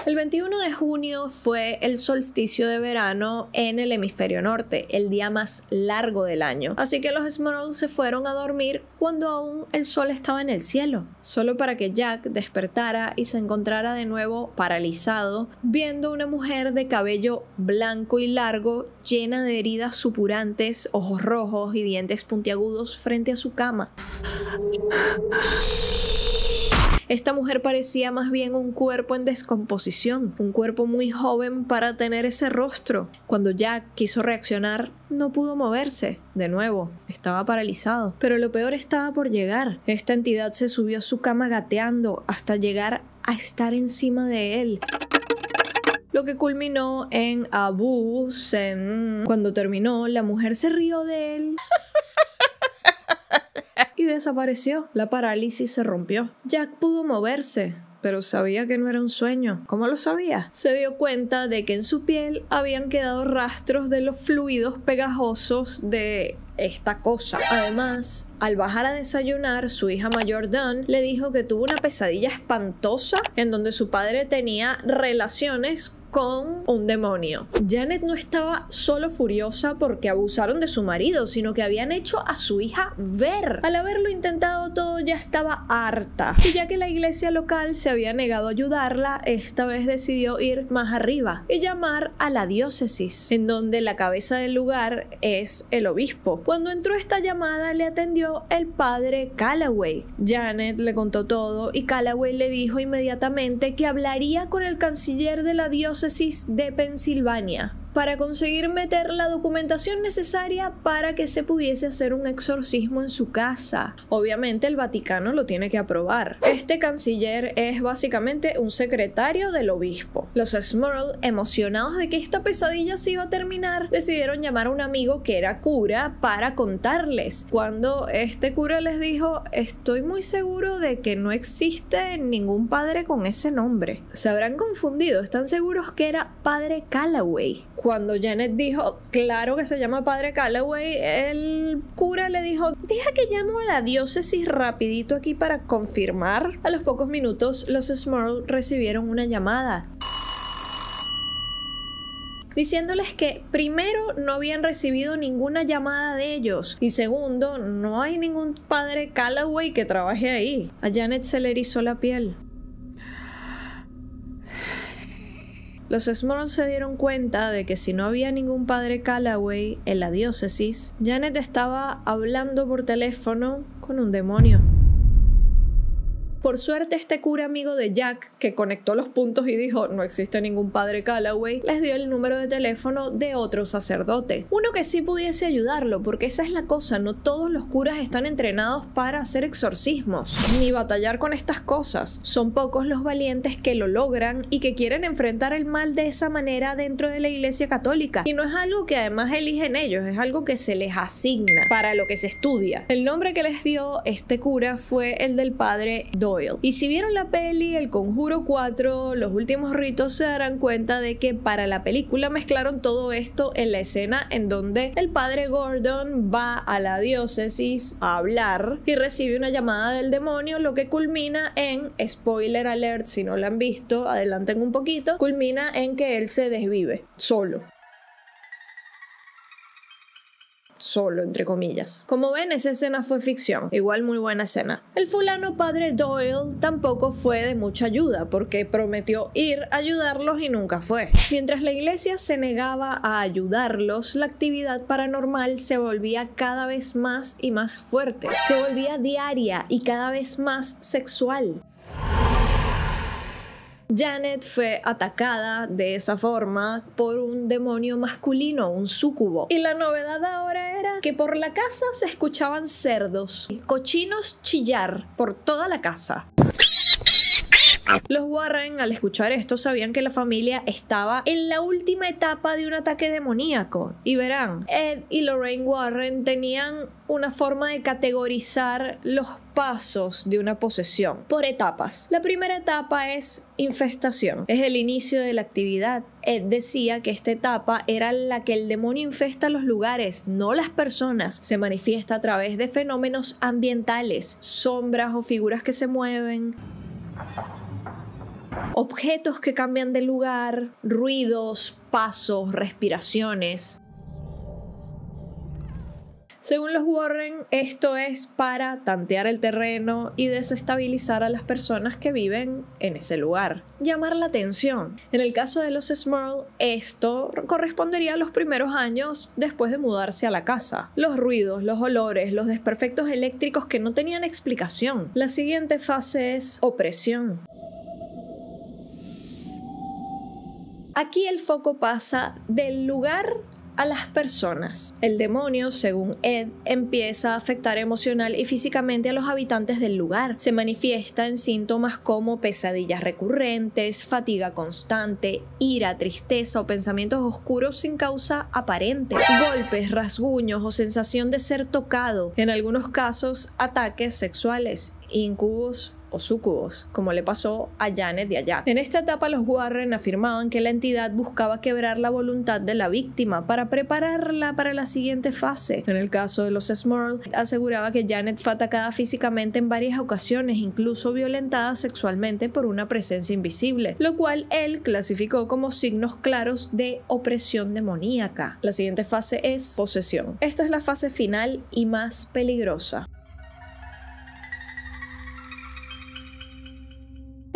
El 21 de junio fue el solsticio de verano en el hemisferio norte, el día más largo del año. Así que los Smurls se fueron a dormir cuando aún el sol estaba en el cielo, solo para que Jack despertara y se encontrara de nuevo paralizado, viendo una mujer de cabello blanco y largo, llena de heridas supurantes, ojos rojos y dientes puntiagudos frente a su cama. Esta mujer parecía más bien un cuerpo en descomposición, un cuerpo muy joven para tener ese rostro. Cuando Jack quiso reaccionar, no pudo moverse. De nuevo, estaba paralizado. Pero lo peor estaba por llegar. Esta entidad se subió a su cama gateando hasta llegar a estar encima de él. Lo que culminó en abuso. Cuando terminó, la mujer se rió de él y desapareció. La parálisis se rompió. Jack pudo moverse, pero sabía que no era un sueño. ¿Cómo lo sabía? Se dio cuenta de que en su piel habían quedado rastros de los fluidos pegajosos de esta cosa. Además, al bajar a desayunar, su hija mayor Dawn le dijo que tuvo una pesadilla espantosa en donde su padre tenía relaciones con un demonio. Janet no estaba solo furiosa porque abusaron de su marido, sino que habían hecho a su hija ver. Al haberlo intentado todo, ya estaba harta. Y ya que la iglesia local se había negado a ayudarla, esta vez decidió ir más arriba y llamar a la diócesis, en donde la cabeza del lugar es el obispo. Cuando entró esta llamada, le atendió el padre Calloway. Janet le contó todo y Calloway le dijo inmediatamente que hablaría con el canciller de la diócesis de Pensilvania para conseguir meter la documentación necesaria para que se pudiese hacer un exorcismo en su casa. Obviamente el Vaticano lo tiene que aprobar. Este canciller es básicamente un secretario del obispo. Los Smurl, emocionados de que esta pesadilla se iba a terminar, decidieron llamar a un amigo que era cura para contarles. Cuando este cura les dijo: estoy muy seguro de que no existe ningún padre con ese nombre. Se habrán confundido, están seguros que era padre Calloway. Cuando Janet dijo, claro que se llama Padre Calloway, el cura le dijo, deja que llamo a la diócesis rapidito aquí para confirmar. A los pocos minutos, los Smurl recibieron una llamada diciéndoles que primero no habían recibido ninguna llamada de ellos y segundo, no hay ningún Padre Calloway que trabaje ahí. A Janet se le erizó la piel. Los Smurl se dieron cuenta de que si no había ningún Padre Calloway en la diócesis, Janet estaba hablando por teléfono con un demonio. Por suerte, este cura amigo de Jack, que conectó los puntos y dijo no existe ningún Padre Calloway, les dio el número de teléfono de otro sacerdote. Uno que sí pudiese ayudarlo, porque esa es la cosa, no todos los curas están entrenados para hacer exorcismos, ni batallar con estas cosas. Son pocos los valientes que lo logran y que quieren enfrentar el mal de esa manera dentro de la Iglesia Católica. Y no es algo que además eligen ellos, es algo que se les asigna para lo que se estudia. El nombre que les dio este cura fue el del padre Doyle. Y si vieron la peli El Conjuro 4, Los Últimos Ritos, se darán cuenta de que para la película mezclaron todo esto en la escena en donde el padre Gordon va a la diócesis a hablar y recibe una llamada del demonio, lo que culmina en, spoiler alert si no la han visto, adelanten un poquito, culmina en que él se desvive, solo, entre comillas. Como ven, esa escena fue ficción, igual muy buena escena. El fulano padre Doyle tampoco fue de mucha ayuda porque prometió ir a ayudarlos y nunca fue. Mientras la iglesia se negaba a ayudarlos, la actividad paranormal se volvía cada vez más y más fuerte. Se volvía diaria y cada vez más sexual. Janet fue atacada de esa forma por un demonio masculino, un súcubo. Y la novedad ahora era que por la casa se escuchaban cerdos, cochinos chillar por toda la casa. Los Warren, al escuchar esto, sabían que la familia estaba en la última etapa de un ataque demoníaco. Y verán, Ed y Lorraine Warren tenían una forma de categorizar los pasos de una posesión por etapas. La primera etapa es infestación, es el inicio de la actividad. Ed decía que esta etapa era la que el demonio infesta los lugares, no las personas. Se manifiesta a través de fenómenos ambientales, sombras o figuras que se mueven, objetos que cambian de lugar, ruidos, pasos, respiraciones. Según los Warren, esto es para tantear el terreno y desestabilizar a las personas que viven en ese lugar. Llamar la atención. En el caso de los Smurl, esto correspondería a los primeros años después de mudarse a la casa. Los ruidos, los olores, los desperfectos eléctricos que no tenían explicación. La siguiente fase es opresión. Aquí el foco pasa del lugar a las personas. El demonio, según Ed, empieza a afectar emocional y físicamente a los habitantes del lugar. Se manifiesta en síntomas como pesadillas recurrentes, fatiga constante, ira, tristeza o pensamientos oscuros sin causa aparente, golpes, rasguños o sensación de ser tocado. En algunos casos, ataques sexuales, incubos o súcubos, como le pasó a Janet y a Jack. En esta etapa los Warren afirmaban que la entidad buscaba quebrar la voluntad de la víctima para prepararla para la siguiente fase. En el caso de los Smurl, aseguraba que Janet fue atacada físicamente en varias ocasiones, incluso violentada sexualmente por una presencia invisible, lo cual él clasificó como signos claros de opresión demoníaca. La siguiente fase es posesión. Esta es la fase final y más peligrosa.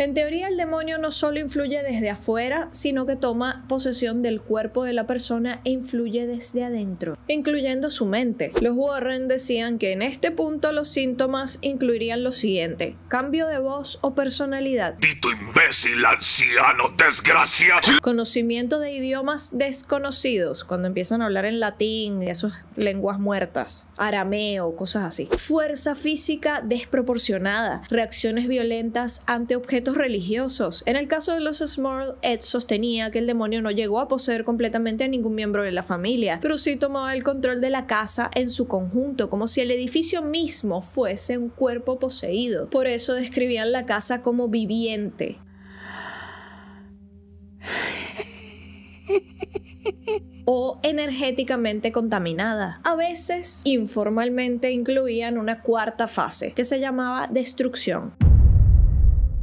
En teoría, el demonio no solo influye desde afuera, sino que toma posesión del cuerpo de la persona e influye desde adentro, incluyendo su mente. Los Warren decían que en este punto los síntomas incluirían lo siguiente: cambio de voz o personalidad, ¡Maldito imbécil, anciano, desgraciado! conocimiento de idiomas desconocidos, cuando empiezan a hablar en latín, esas lenguas muertas, arameo, cosas así, fuerza física desproporcionada, reacciones violentas ante objetos religiosos. En el caso de los Smurl, Ed sostenía que el demonio no llegó a poseer completamente a ningún miembro de la familia, pero sí tomaba el control de la casa en su conjunto, como si el edificio mismo fuese un cuerpo poseído. Por eso describían la casa como viviente. o energéticamente contaminada. A veces, informalmente, incluían una cuarta fase, que se llamaba destrucción.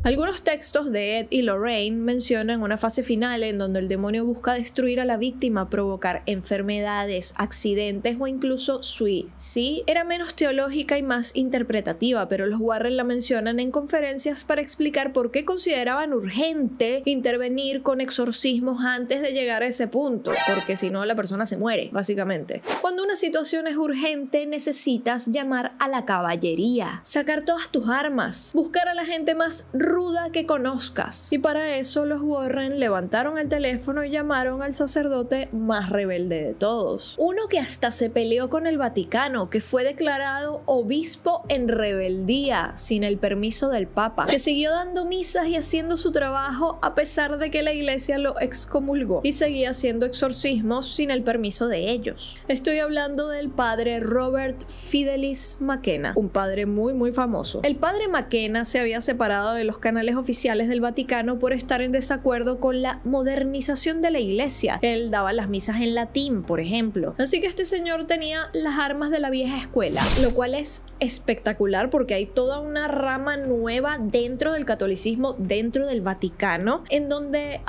Algunos textos de Ed y Lorraine mencionan una fase final en donde el demonio busca destruir a la víctima, provocar enfermedades, accidentes o incluso suicidio. Sí, era menos teológica y más interpretativa, pero los Warren la mencionan en conferencias para explicar por qué consideraban urgente intervenir con exorcismos antes de llegar a ese punto, porque si no la persona se muere, básicamente. Cuando una situación es urgente, necesitas llamar a la caballería, sacar todas tus armas, buscar a la gente más ruda que conozcas. Y para eso los Warren levantaron el teléfono y llamaron al sacerdote más rebelde de todos. Uno que hasta se peleó con el Vaticano, que fue declarado obispo en rebeldía sin el permiso del Papa, que siguió dando misas y haciendo su trabajo a pesar de que la iglesia lo excomulgó y seguía haciendo exorcismos sin el permiso de ellos. Estoy hablando del padre Robert Fidelis McKenna, un padre muy famoso. El padre McKenna se había separado de los canales oficiales del Vaticano por estar en desacuerdo con la modernización de la iglesia. Él daba las misas en latín, por ejemplo. Así que este señor tenía las armas de la vieja escuela, lo cual es espectacular porque hay toda una rama nueva dentro del catolicismo, dentro del Vaticano, en donde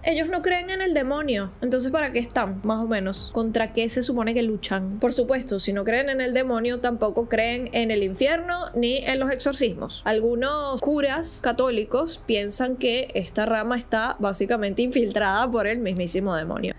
ellos no creen en el demonio. Entonces, ¿para qué están? Más o menos. ¿Contra qué se supone que luchan? Por supuesto, si no creen en el demonio, tampoco creen en el infierno ni en los exorcismos. Algunos curas católicos piensan que esta rama está básicamente infiltrada por el mismísimo demonio.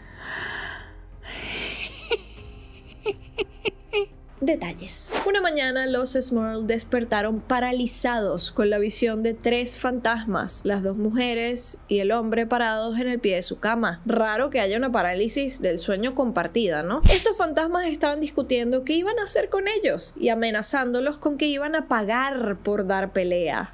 Detalles. Una mañana los Smurl despertaron paralizados con la visión de 3 fantasmas, las 2 mujeres y el hombre parados en el pie de su cama. Raro que haya una parálisis del sueño compartida, ¿no? Estos fantasmas estaban discutiendo qué iban a hacer con ellos y amenazándolos con que iban a pagar por dar pelea.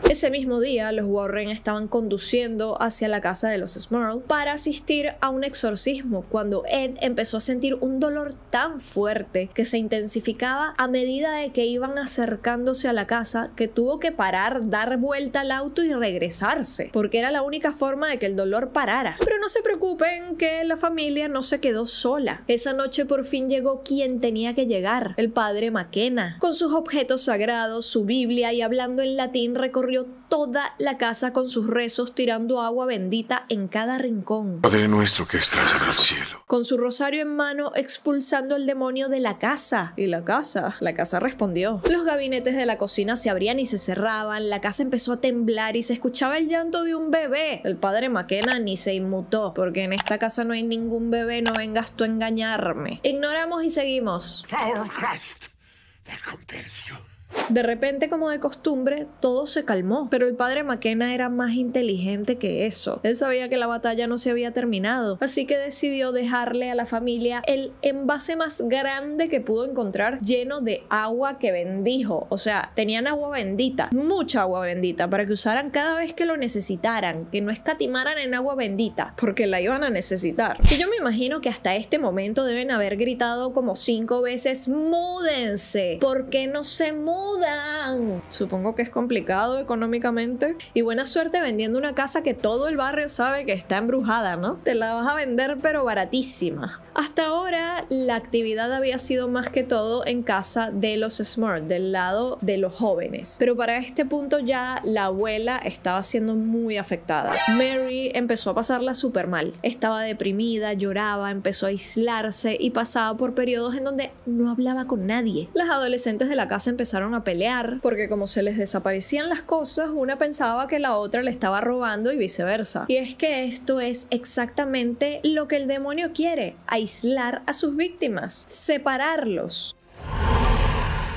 Ese mismo día, los Warren estaban conduciendo hacia la casa de los Smurl para asistir a un exorcismo cuando Ed empezó a sentir un dolor tan fuerte que se intensificaba a medida de que iban acercándose a la casa, que tuvo que parar, dar vuelta al auto y regresarse, porque era la única forma de que el dolor parara. Pero no se preocupen que la familia no se quedó sola. Esa noche por fin llegó quien tenía que llegar, el padre McKenna. Con sus objetos sagrados, su Biblia y hablando en latín recorrió toda la casa con sus rezos, tirando agua bendita en cada rincón. Padre nuestro que estás en el cielo. Con su rosario en mano, expulsando el demonio de la casa. Y la casa respondió. Los gabinetes de la cocina se abrían y se cerraban, la casa empezó a temblar y se escuchaba el llanto de un bebé. El padre McKenna ni se inmutó, porque en esta casa no hay ningún bebé, no vengas tú a engañarme. Ignoramos y seguimos. Our Christ, that compels you. De repente, como de costumbre, todo se calmó, pero el padre McKenna era más inteligente que eso. Él sabía que la batalla no se había terminado, así que decidió dejarle a la familia el envase más grande que pudo encontrar, lleno de agua que bendijo. O sea, tenían agua bendita, mucha agua bendita, para que usaran cada vez que lo necesitaran, que no escatimaran en agua bendita, porque la iban a necesitar. Y yo me imagino que hasta este momento deben haber gritado como 5 veces: ¡múdense! ¿Por qué no se mudan? Supongo que es complicado económicamente. Y buena suerte vendiendo una casa que todo el barrio sabe que está embrujada, ¿no? Te la vas a vender pero baratísima. Hasta ahora la actividad había sido más que todo en casa de los Smurl, del lado de los jóvenes. Pero para este punto ya la abuela estaba siendo muy afectada. Mary empezó a pasarla súper mal. Estaba deprimida, lloraba, empezó a aislarse y pasaba por periodos en donde no hablaba con nadie. Las adolescentes de la casa empezaron a pelear porque como se les desaparecían las cosas, una pensaba que la otra le estaba robando y viceversa. Y es que esto es exactamente lo que el demonio quiere: aislar a sus víctimas, separarlos.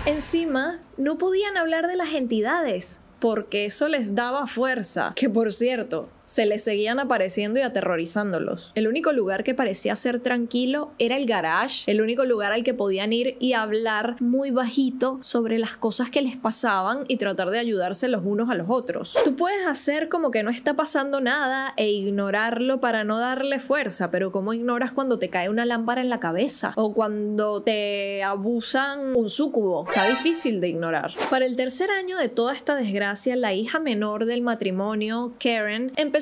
Encima, no podían hablar de las entidades porque eso les daba fuerza, que por cierto, se les seguían apareciendo y aterrorizándolos. El único lugar que parecía ser tranquilo era el garage, el único lugar al que podían ir y hablar muy bajito sobre las cosas que les pasaban y tratar de ayudarse los unos a los otros. Tú puedes hacer como que no está pasando nada e ignorarlo para no darle fuerza, pero ¿cómo ignoras cuando te cae una lámpara en la cabeza? O cuando te abusan un súcubo. Está difícil de ignorar. Para el tercer año de toda esta desgracia, la hija menor del matrimonio, Karen, empezó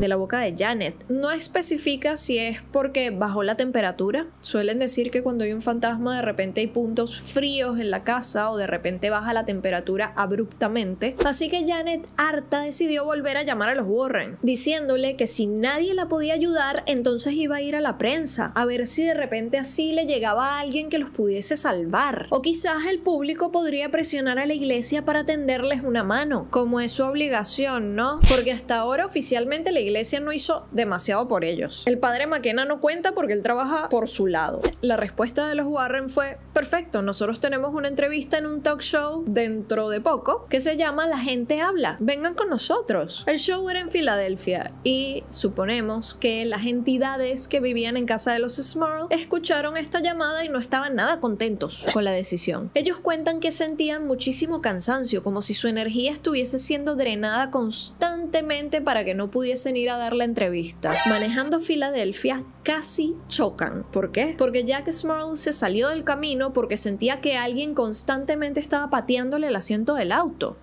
de la boca de Janet. No especifica si es porque bajó la temperatura. Suelen decir que cuando hay un fantasma de repente hay puntos fríos en la casa o de repente baja la temperatura abruptamente. Así que Janet, harta, decidió volver a llamar a los Warren, diciéndole que si nadie la podía ayudar, entonces iba a ir a la prensa, a ver si de repente así le llegaba a alguien que los pudiese salvar. O quizás el público podría presionar a la iglesia para tenderles una mano, como es su obligación, ¿no? Porque hasta ahora oficialmente la iglesia no hizo demasiado por ellos. El padre McKenna no cuenta porque él trabaja por su lado. La respuesta de los Warren fue: perfecto, nosotros tenemos una entrevista en un talk show dentro de poco que se llama La gente habla, vengan con nosotros. El show era en Filadelfia y suponemos que las entidades que vivían en casa de los Smurl escucharon esta llamada y no estaban nada contentos con la decisión. Ellos cuentan que sentían muchísimo cansancio, como si su energía estuviese siendo drenada constantemente para que no pudiesen ir a dar la entrevista. Manejando Filadelfia casi chocan. ¿Por qué? Porque Jack Smurl se salió del camino porque sentía que alguien constantemente estaba pateándole el asiento del auto.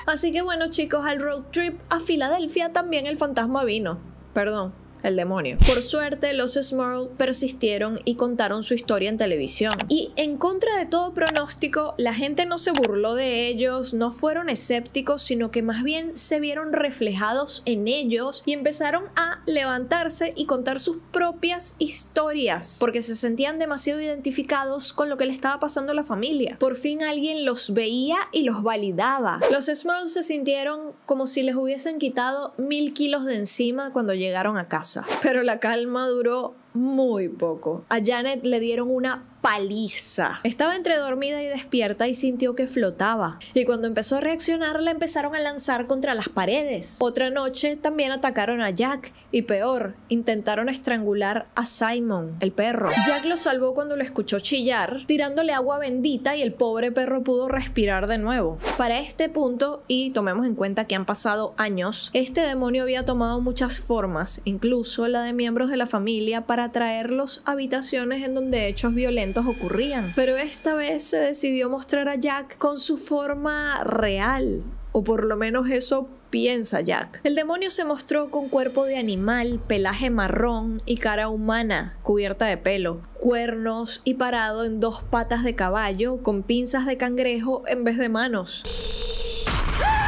Así que bueno, chicos, al road trip a Filadelfia también el fantasma vino. Perdón, el demonio. Por suerte, los Smurl persistieron y contaron su historia en televisión. Y en contra de todo pronóstico, la gente no se burló de ellos, no fueron escépticos, sino que más bien se vieron reflejados en ellos y empezaron a levantarse y contar sus propias historias, porque se sentían demasiado identificados con lo que le estaba pasando a la familia. Por fin alguien los veía y los validaba. Los Smurl se sintieron como si les hubiesen quitado 1000 kilos de encima cuando llegaron a casa. Pero la calma duró muy poco. A Janet le dieron una paliza. Estaba entre dormida y despierta y sintió que flotaba. Y cuando empezó a reaccionar, la empezaron a lanzar contra las paredes. Otra noche también atacaron a Jack y peor, intentaron estrangular a Simon, el perro. Jack lo salvó cuando lo escuchó chillar, tirándole agua bendita y el pobre perro pudo respirar de nuevo. Para este punto, y tomemos en cuenta que han pasado años, este demonio había tomado muchas formas, incluso la de miembros de la familia, para traerlos a habitaciones en donde hechos violentos ocurrían. Pero esta vez se decidió mostrar a Jack con su forma real, o por lo menos eso piensa Jack. El demonio se mostró con cuerpo de animal, pelaje marrón y cara humana, cubierta de pelo, cuernos y parado en 2 patas de caballo con pinzas de cangrejo en vez de manos.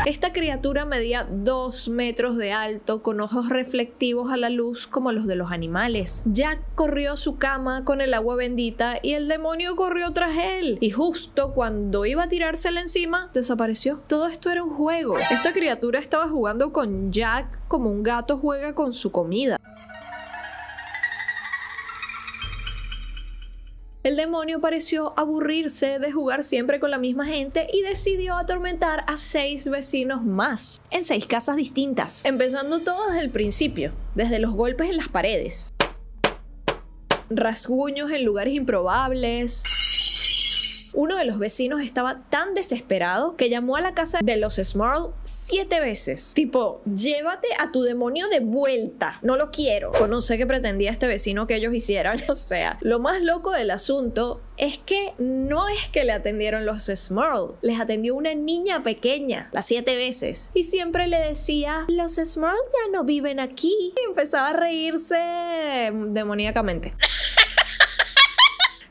Esta criatura medía 2 metros de alto, con ojos reflectivos a la luz como los de los animales. Jack corrió a su cama con el agua bendita y el demonio corrió tras él. Y justo cuando iba a tirársela encima, desapareció. Todo esto era un juego. Esta criatura estaba jugando con Jack como un gato juega con su comida. El demonio pareció aburrirse de jugar siempre con la misma gente y decidió atormentar a 6 vecinos más, en 6 casas distintas, empezando todo desde el principio, desde los golpes en las paredes, rasguños en lugares improbables. Uno de los vecinos estaba tan desesperado que llamó a la casa de los Smurl 7 veces. Tipo, llévate a tu demonio de vuelta, no lo quiero. O no sé qué pretendía este vecino que ellos hicieran. O sea, lo más loco del asunto es que no es que le atendieron los Smurl, les atendió una niña pequeña, las 7 veces. Y siempre le decía, los Smurl ya no viven aquí. Y empezaba a reírse demoníacamente.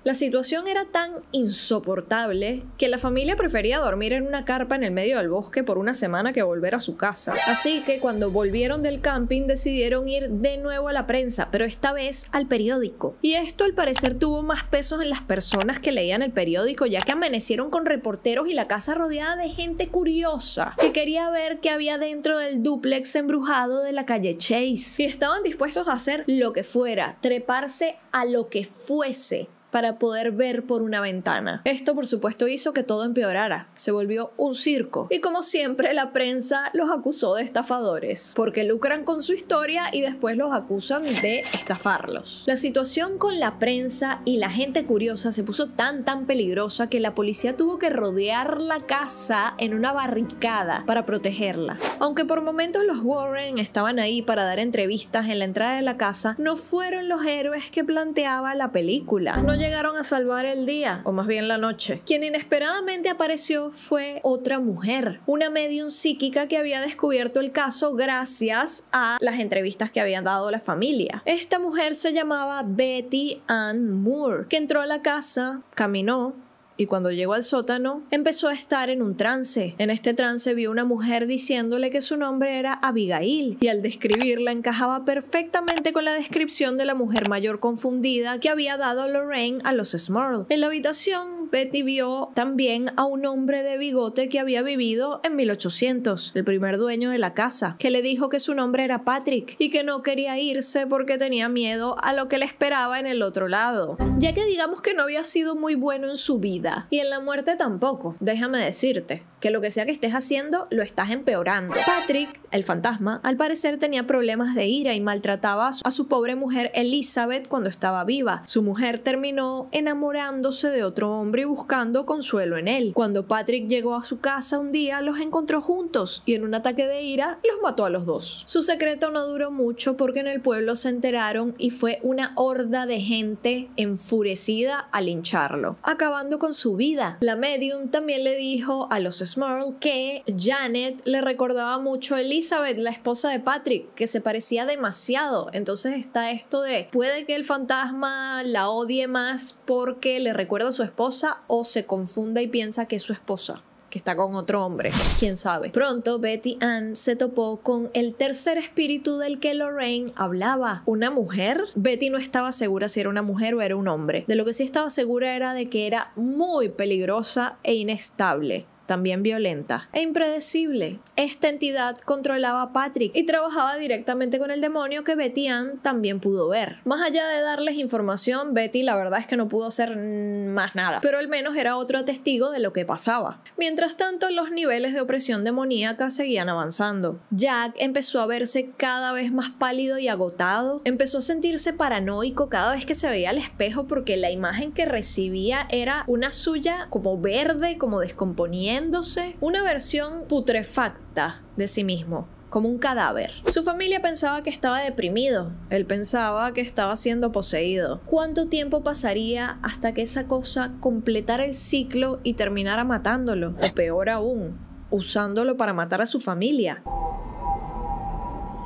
La situación era tan insoportable que la familia prefería dormir en una carpa en el medio del bosque por una semana que volver a su casa. Así que cuando volvieron del camping decidieron ir de nuevo a la prensa, pero esta vez al periódico. Y esto al parecer tuvo más peso en las personas que leían el periódico, ya que amanecieron con reporteros y la casa rodeada de gente curiosa que quería ver qué había dentro del dúplex embrujado de la calle Chase. Y estaban dispuestos a hacer lo que fuera, treparse a lo que fuese, para poder ver por una ventana. Esto por supuesto hizo que todo empeorara, se volvió un circo y como siempre la prensa los acusó de estafadores porque lucran con su historia y después los acusan de estafarlos. La situación con la prensa y la gente curiosa se puso tan peligrosa que la policía tuvo que rodear la casa en una barricada para protegerla. Aunque por momentos los Warren estaban ahí para dar entrevistas en la entrada de la casa, no fueron los héroes que planteaba la película. No llegaron a salvar el día, o más bien la noche. Quien inesperadamente apareció fue otra mujer, una medium psíquica que había descubierto el caso gracias a las entrevistas que habían dado la familia. Esta mujer se llamaba Betty Ann Moore, que entró a la casa, caminó, y cuando llegó al sótano, empezó a estar en un trance. En este trance vio una mujer diciéndole que su nombre era Abigail, y al describirla encajaba perfectamente con la descripción de la mujer mayor confundida que había dado Lorraine a los Smurl. En la habitación, Betty vio también a un hombre de bigote que había vivido en 1800, el primer dueño de la casa, que le dijo que su nombre era Patrick y que no quería irse porque tenía miedo a lo que le esperaba en el otro lado, ya que digamos que no había sido muy bueno en su vida. Y en la muerte tampoco. Déjame decirte que lo que sea que estés haciendo, lo estás empeorando. Patrick, el fantasma, al parecer tenía problemas de ira y maltrataba a su pobre mujer Elizabeth cuando estaba viva. Su mujer terminó enamorándose de otro hombre y buscando consuelo en él. Cuando Patrick llegó a su casa un día, los encontró juntos y en un ataque de ira los mató a los dos. Su secreto no duró mucho porque en el pueblo se enteraron y fue una horda de gente enfurecida a lincharlo, acabando con su vida. La medium también le dijo a los Smurl que Janet le recordaba mucho a Elizabeth, la esposa de Patrick, que se parecía demasiado. Entonces está esto de, puede que el fantasma la odie más porque le recuerda a su esposa o se confunda y piensa que es su esposa, que está con otro hombre, quién sabe. Pronto Betty Ann se topó con el tercer espíritu del que Lorraine hablaba. ¿Una mujer? Betty no estaba segura si era una mujer o era un hombre. De lo que sí estaba segura era de que era muy peligrosa e inestable, también violenta e impredecible. Esta entidad controlaba a Patrick y trabajaba directamente con el demonio que Betty Ann también pudo ver. Más allá de darles información, Betty la verdad es que no pudo hacer más nada, pero al menos era otro testigo de lo que pasaba. Mientras tanto, los niveles de opresión demoníaca seguían avanzando. Jack empezó a verse cada vez más pálido y agotado. Empezó a sentirse paranoico cada vez que se veía al espejo porque la imagen que recibía era una suya como verde, como descomponiéndose, una versión putrefacta de sí mismo, como un cadáver. Su familia pensaba que estaba deprimido, él pensaba que estaba siendo poseído. ¿Cuánto tiempo pasaría hasta que esa cosa completara el ciclo y terminara matándolo? O peor aún, usándolo para matar a su familia.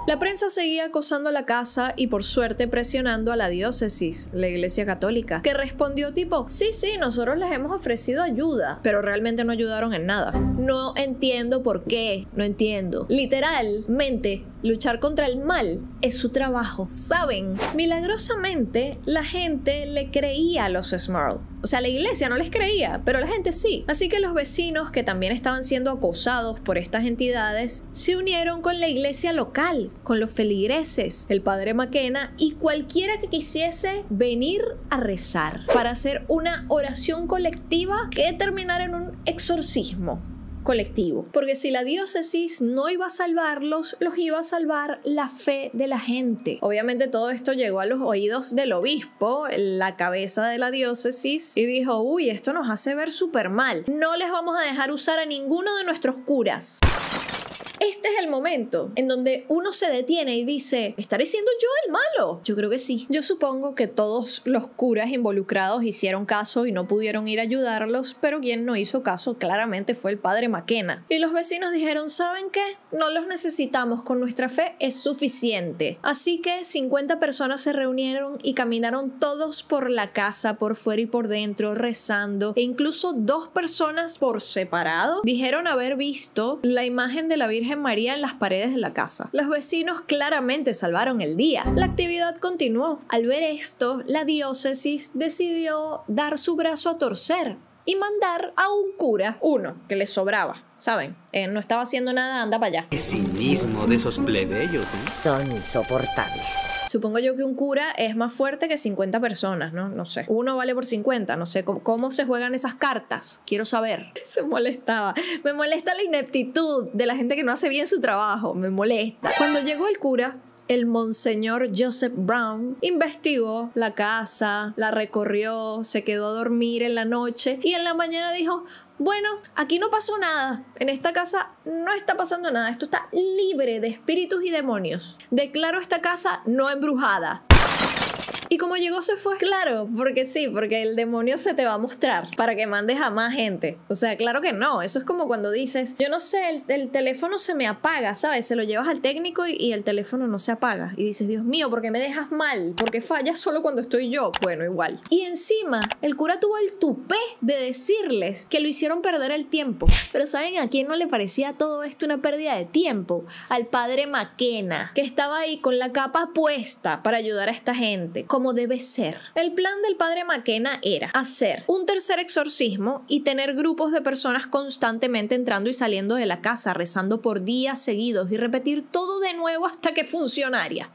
La prensa seguía acosando la casa y por suerte presionando a la diócesis, la iglesia católica, que respondió tipo, sí, nosotros les hemos ofrecido ayuda, pero realmente no ayudaron en nada. No entiendo por qué, no entiendo. Literalmente, luchar contra el mal es su trabajo, ¿saben? Milagrosamente, la gente le creía a los Smurl. O sea, la iglesia no les creía, pero la gente sí. Así que los vecinos, que también estaban siendo acosados por estas entidades, se unieron con la iglesia local, con los feligreses, el padre McKenna y cualquiera que quisiese venir a rezar para hacer una oración colectiva que terminara en un exorcismo colectivo. Porque si la diócesis no iba a salvarlos, los iba a salvar la fe de la gente. Obviamente todo esto llegó a los oídos del obispo, la cabeza de la diócesis, y dijo, uy, esto nos hace ver súper mal. No les vamos a dejar usar a ninguno de nuestros curas. Este es el momento en donde uno se detiene y dice, ¿estaré siendo yo el malo? Yo creo que sí. Yo supongo que todos los curas involucrados hicieron caso y no pudieron ir a ayudarlos, pero quien no hizo caso claramente fue el padre McKenna. Y los vecinos dijeron, ¿saben qué? No los necesitamos, con nuestra fe es suficiente. Así que 50 personas se reunieron y caminaron todos por la casa, por fuera y por dentro, rezando, e incluso 2 personas por separado dijeron haber visto la imagen de la Virgen María en las paredes de la casa. Los vecinos claramente salvaron el día. La actividad continuó. Al ver esto, la diócesis decidió dar su brazo a torcer y mandar a un cura, uno que les sobraba, ¿saben? No estaba haciendo nada, anda para allá. Qué cinismo de esos plebeyos, ¿eh? Son insoportables. Supongo yo que un cura es más fuerte que 50 personas, ¿no? No sé. Uno vale por 50, no sé cómo se juegan esas cartas. Quiero saber. Se molestaba. Me molesta la ineptitud de la gente que no hace bien su trabajo. Me molesta. Cuando llegó el cura, el monseñor Joseph Brown investigó la casa, la recorrió, se quedó a dormir en la noche y en la mañana dijo, bueno, aquí no pasó nada. En esta casa no está pasando nada. Esto está libre de espíritus y demonios. Declaro esta casa no embrujada. Y como llegó se fue. Claro, porque sí, porque el demonio se te va a mostrar para que mandes a más gente. O sea, claro que no. Eso es como cuando dices, yo no sé, el teléfono se me apaga, ¿sabes? Se lo llevas al técnico y el teléfono no se apaga. Y dices, Dios mío, ¿por qué me dejas mal? ¿Por qué fallas solo cuando estoy yo? Bueno, igual. Y encima, el cura tuvo el tupé de decirles que lo hicieron perder el tiempo. Pero ¿saben a quién no le parecía todo esto una pérdida de tiempo? Al padre McKenna, que estaba ahí con la capa puesta para ayudar a esta gente, como debe ser. El plan del padre McKenna era hacer un tercer exorcismo y tener grupos de personas constantemente entrando y saliendo de la casa, rezando por días seguidos y repetir todo de nuevo hasta que funcionara.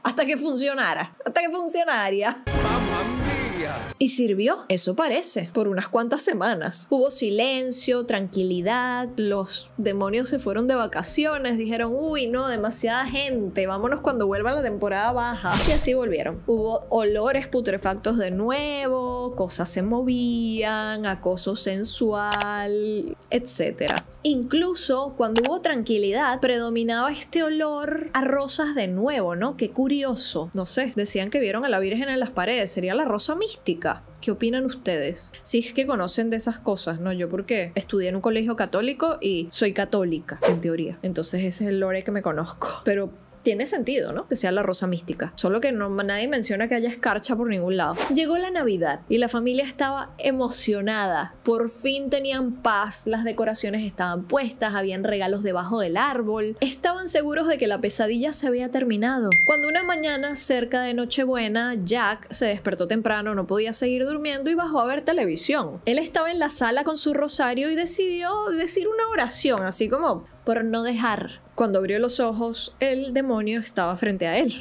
Y sirvió, eso parece, por unas cuantas semanas. Hubo silencio, tranquilidad, los demonios se fueron de vacaciones, dijeron, uy, no, demasiada gente, vámonos cuando vuelva la temporada baja. Y así volvieron. Hubo olores putrefactos de nuevo, cosas se movían, acoso sensual, etc. Incluso cuando hubo tranquilidad, predominaba este olor a rosas de nuevo, ¿no? Qué curioso. No sé, decían que vieron a la Virgen en las paredes, sería la rosa mística. ¿Qué opinan ustedes? Si es que conocen de esas cosas, ¿no? Yo porque estudié en un colegio católico y soy católica, en teoría. Entonces ese es el lore que me conozco. Pero tiene sentido, ¿no? Que sea la rosa mística. Solo que no, nadie menciona que haya escarcha por ningún lado. Llegó la Navidad y la familia estaba emocionada. Por fin tenían paz, las decoraciones estaban puestas, habían regalos debajo del árbol. Estaban seguros de que la pesadilla se había terminado. Cuando una mañana, cerca de Nochebuena, Jack se despertó temprano, no podía seguir durmiendo y bajó a ver televisión. Él estaba en la sala con su rosario y decidió decir una oración, así como por no dejar. Cuando abrió los ojos, el demonio estaba frente a él.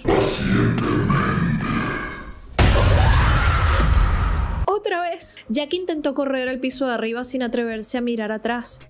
Otra vez, Jack intentó correr al piso de arriba sin atreverse a mirar atrás,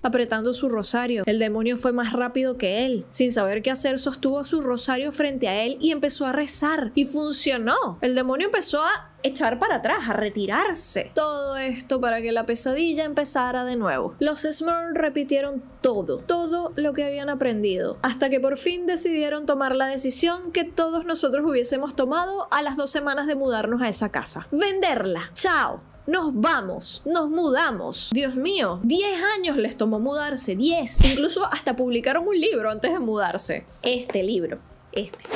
apretando su rosario. El demonio fue más rápido que él. Sin saber qué hacer, sostuvo su rosario frente a él y empezó a rezar. Y funcionó. El demonio empezó a echar para atrás, a retirarse. Todo esto para que la pesadilla empezara de nuevo. Los Smurl repitieron todo lo que habían aprendido, hasta que por fin decidieron tomar la decisión que todos nosotros hubiésemos tomado a las 2 semanas de mudarnos a esa casa. Venderla. Chao. Nos vamos, nos mudamos. Dios mío, 10 años les tomó mudarse, 10. Incluso hasta publicaron un libro antes de mudarse. Este libro.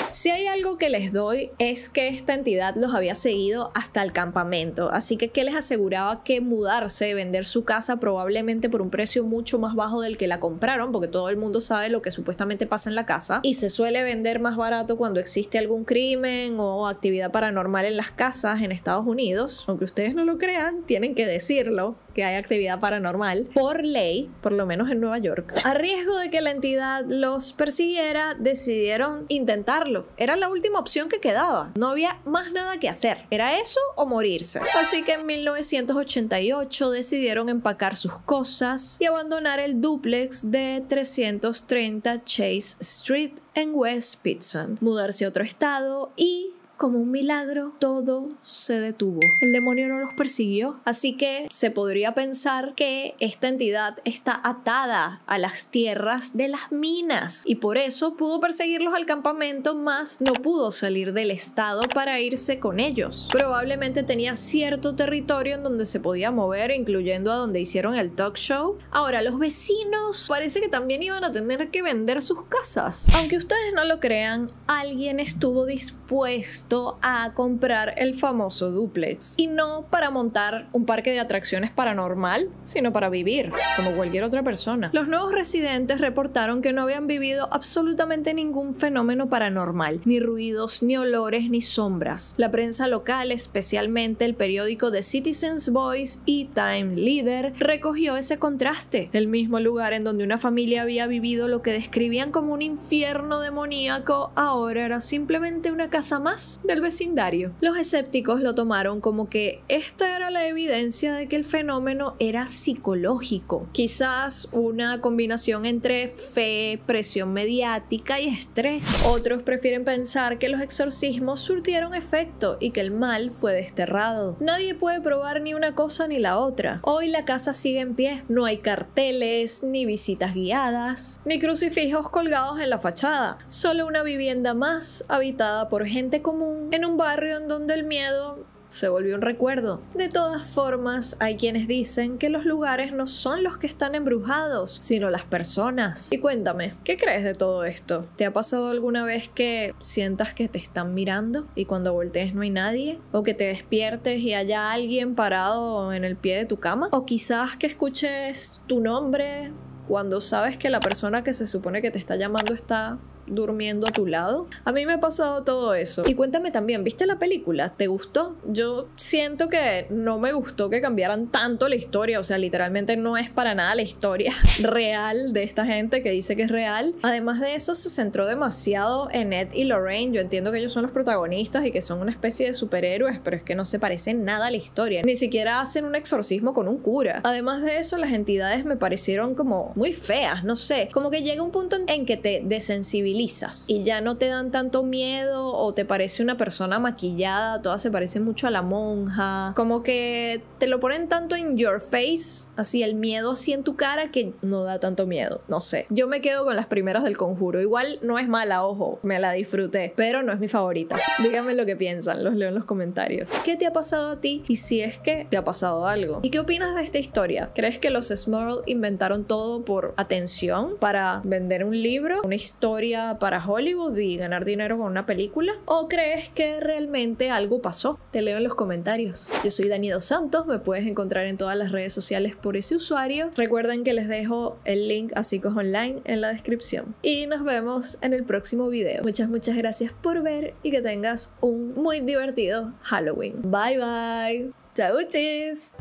Si hay algo que les doy es que esta entidad los había seguido hasta el campamento, así que les aseguraba que mudarse, vender su casa probablemente por un precio mucho más bajo del que la compraron, porque todo el mundo sabe lo que supuestamente pasa en la casa y se suele vender más barato cuando existe algún crimen o actividad paranormal en las casas en Estados Unidos. Aunque ustedes no lo crean, tienen que decirlo, que hay actividad paranormal por ley, por lo menos en Nueva York. A riesgo de que la entidad los persiguiera, decidieron intentarlo. Era la última opción que quedaba. No había más nada que hacer. Era eso o morirse. Así que en 1988 decidieron empacar sus cosas y abandonar el dúplex de 330 Chase Street en West Pittston, mudarse a otro estado y, como un milagro, todo se detuvo. El demonio no los persiguió, así que se podría pensar que esta entidad está atada a las tierras de las minas y por eso pudo perseguirlos al campamento, mas no pudo salir del estado para irse con ellos. Probablemente tenía cierto territorio en donde se podía mover, incluyendo a donde hicieron el talk show. Ahora, los vecinos parece que también iban a tener que vender sus casas. Aunque ustedes no lo crean, alguien estuvo dispuesto a comprar el famoso dúplex, y no para montar un parque de atracciones paranormal, sino para vivir como cualquier otra persona. Los nuevos residentes reportaron que no habían vivido absolutamente ningún fenómeno paranormal, ni ruidos, ni olores, ni sombras. La prensa local, especialmente el periódico The Citizen's Voice y Time Leader, recogió ese contraste. El mismo lugar en donde una familia había vivido lo que describían como un infierno demoníaco, ahora era simplemente una casa más. personas del vecindario. Los escépticos lo tomaron como que esta era la evidencia de que el fenómeno era psicológico, quizás una combinación entre fe, presión mediática y estrés. Otros prefieren pensar que los exorcismos surtieron efecto y que el mal fue desterrado. Nadie puede probar ni una cosa ni la otra. Hoy la casa sigue en pie, no hay carteles, ni visitas guiadas, ni crucifijos colgados en la fachada, solo una vivienda más habitada por gente común en un barrio en donde el miedo se volvió un recuerdo. De todas formas, hay quienes dicen que los lugares no son los que están embrujados, sino las personas. Y cuéntame, ¿qué crees de todo esto? ¿Te ha pasado alguna vez que sientas que te están mirando y cuando voltees no hay nadie? ¿O que te despiertes y haya alguien parado en el pie de tu cama? ¿O quizás que escuches tu nombre cuando sabes que la persona que se supone que te está llamando está durmiendo a tu lado? A mí me ha pasado todo eso. Y cuéntame también, ¿viste la película? ¿Te gustó? Yo siento que no me gustó que cambiaran tanto la historia, o sea, literalmente no es para nada la historia real de esta gente que dice que es real. Además de eso, se centró demasiado en Ed y Lorraine. Yo entiendo que ellos son los protagonistas y que son una especie de superhéroes, pero es que no se parecen nada a la historia. Ni siquiera hacen un exorcismo con un cura. Además de eso, las entidades me parecieron como muy feas, no sé, como que llega un punto en que te desensibilizas y ya no te dan tanto miedo, o te parece una persona maquillada, todas se parecen mucho a la monja, como que te lo ponen tanto en your face, así el miedo así en tu cara, que no da tanto miedo, no sé. Yo me quedo con las primeras del Conjuro. Igual no es mala, ojo, me la disfruté, pero no es mi favorita. Díganme lo que piensan, los leo en los comentarios. ¿Qué te ha pasado a ti? Y si es que te ha pasado algo. ¿Y qué opinas de esta historia? ¿Crees que los Smurl inventaron todo por atención, para vender un libro, una historia para Hollywood y ganar dinero con una película? ¿O crees que realmente algo pasó? Te leo en los comentarios. Yo soy Dani Dos Santos, me puedes encontrar en todas las redes sociales por ese usuario. Recuerden que les dejo el link a Psicos Online en la descripción. Y nos vemos en el próximo video. Muchas gracias por ver y que tengas un muy divertido Halloween. Bye bye. Chau chis.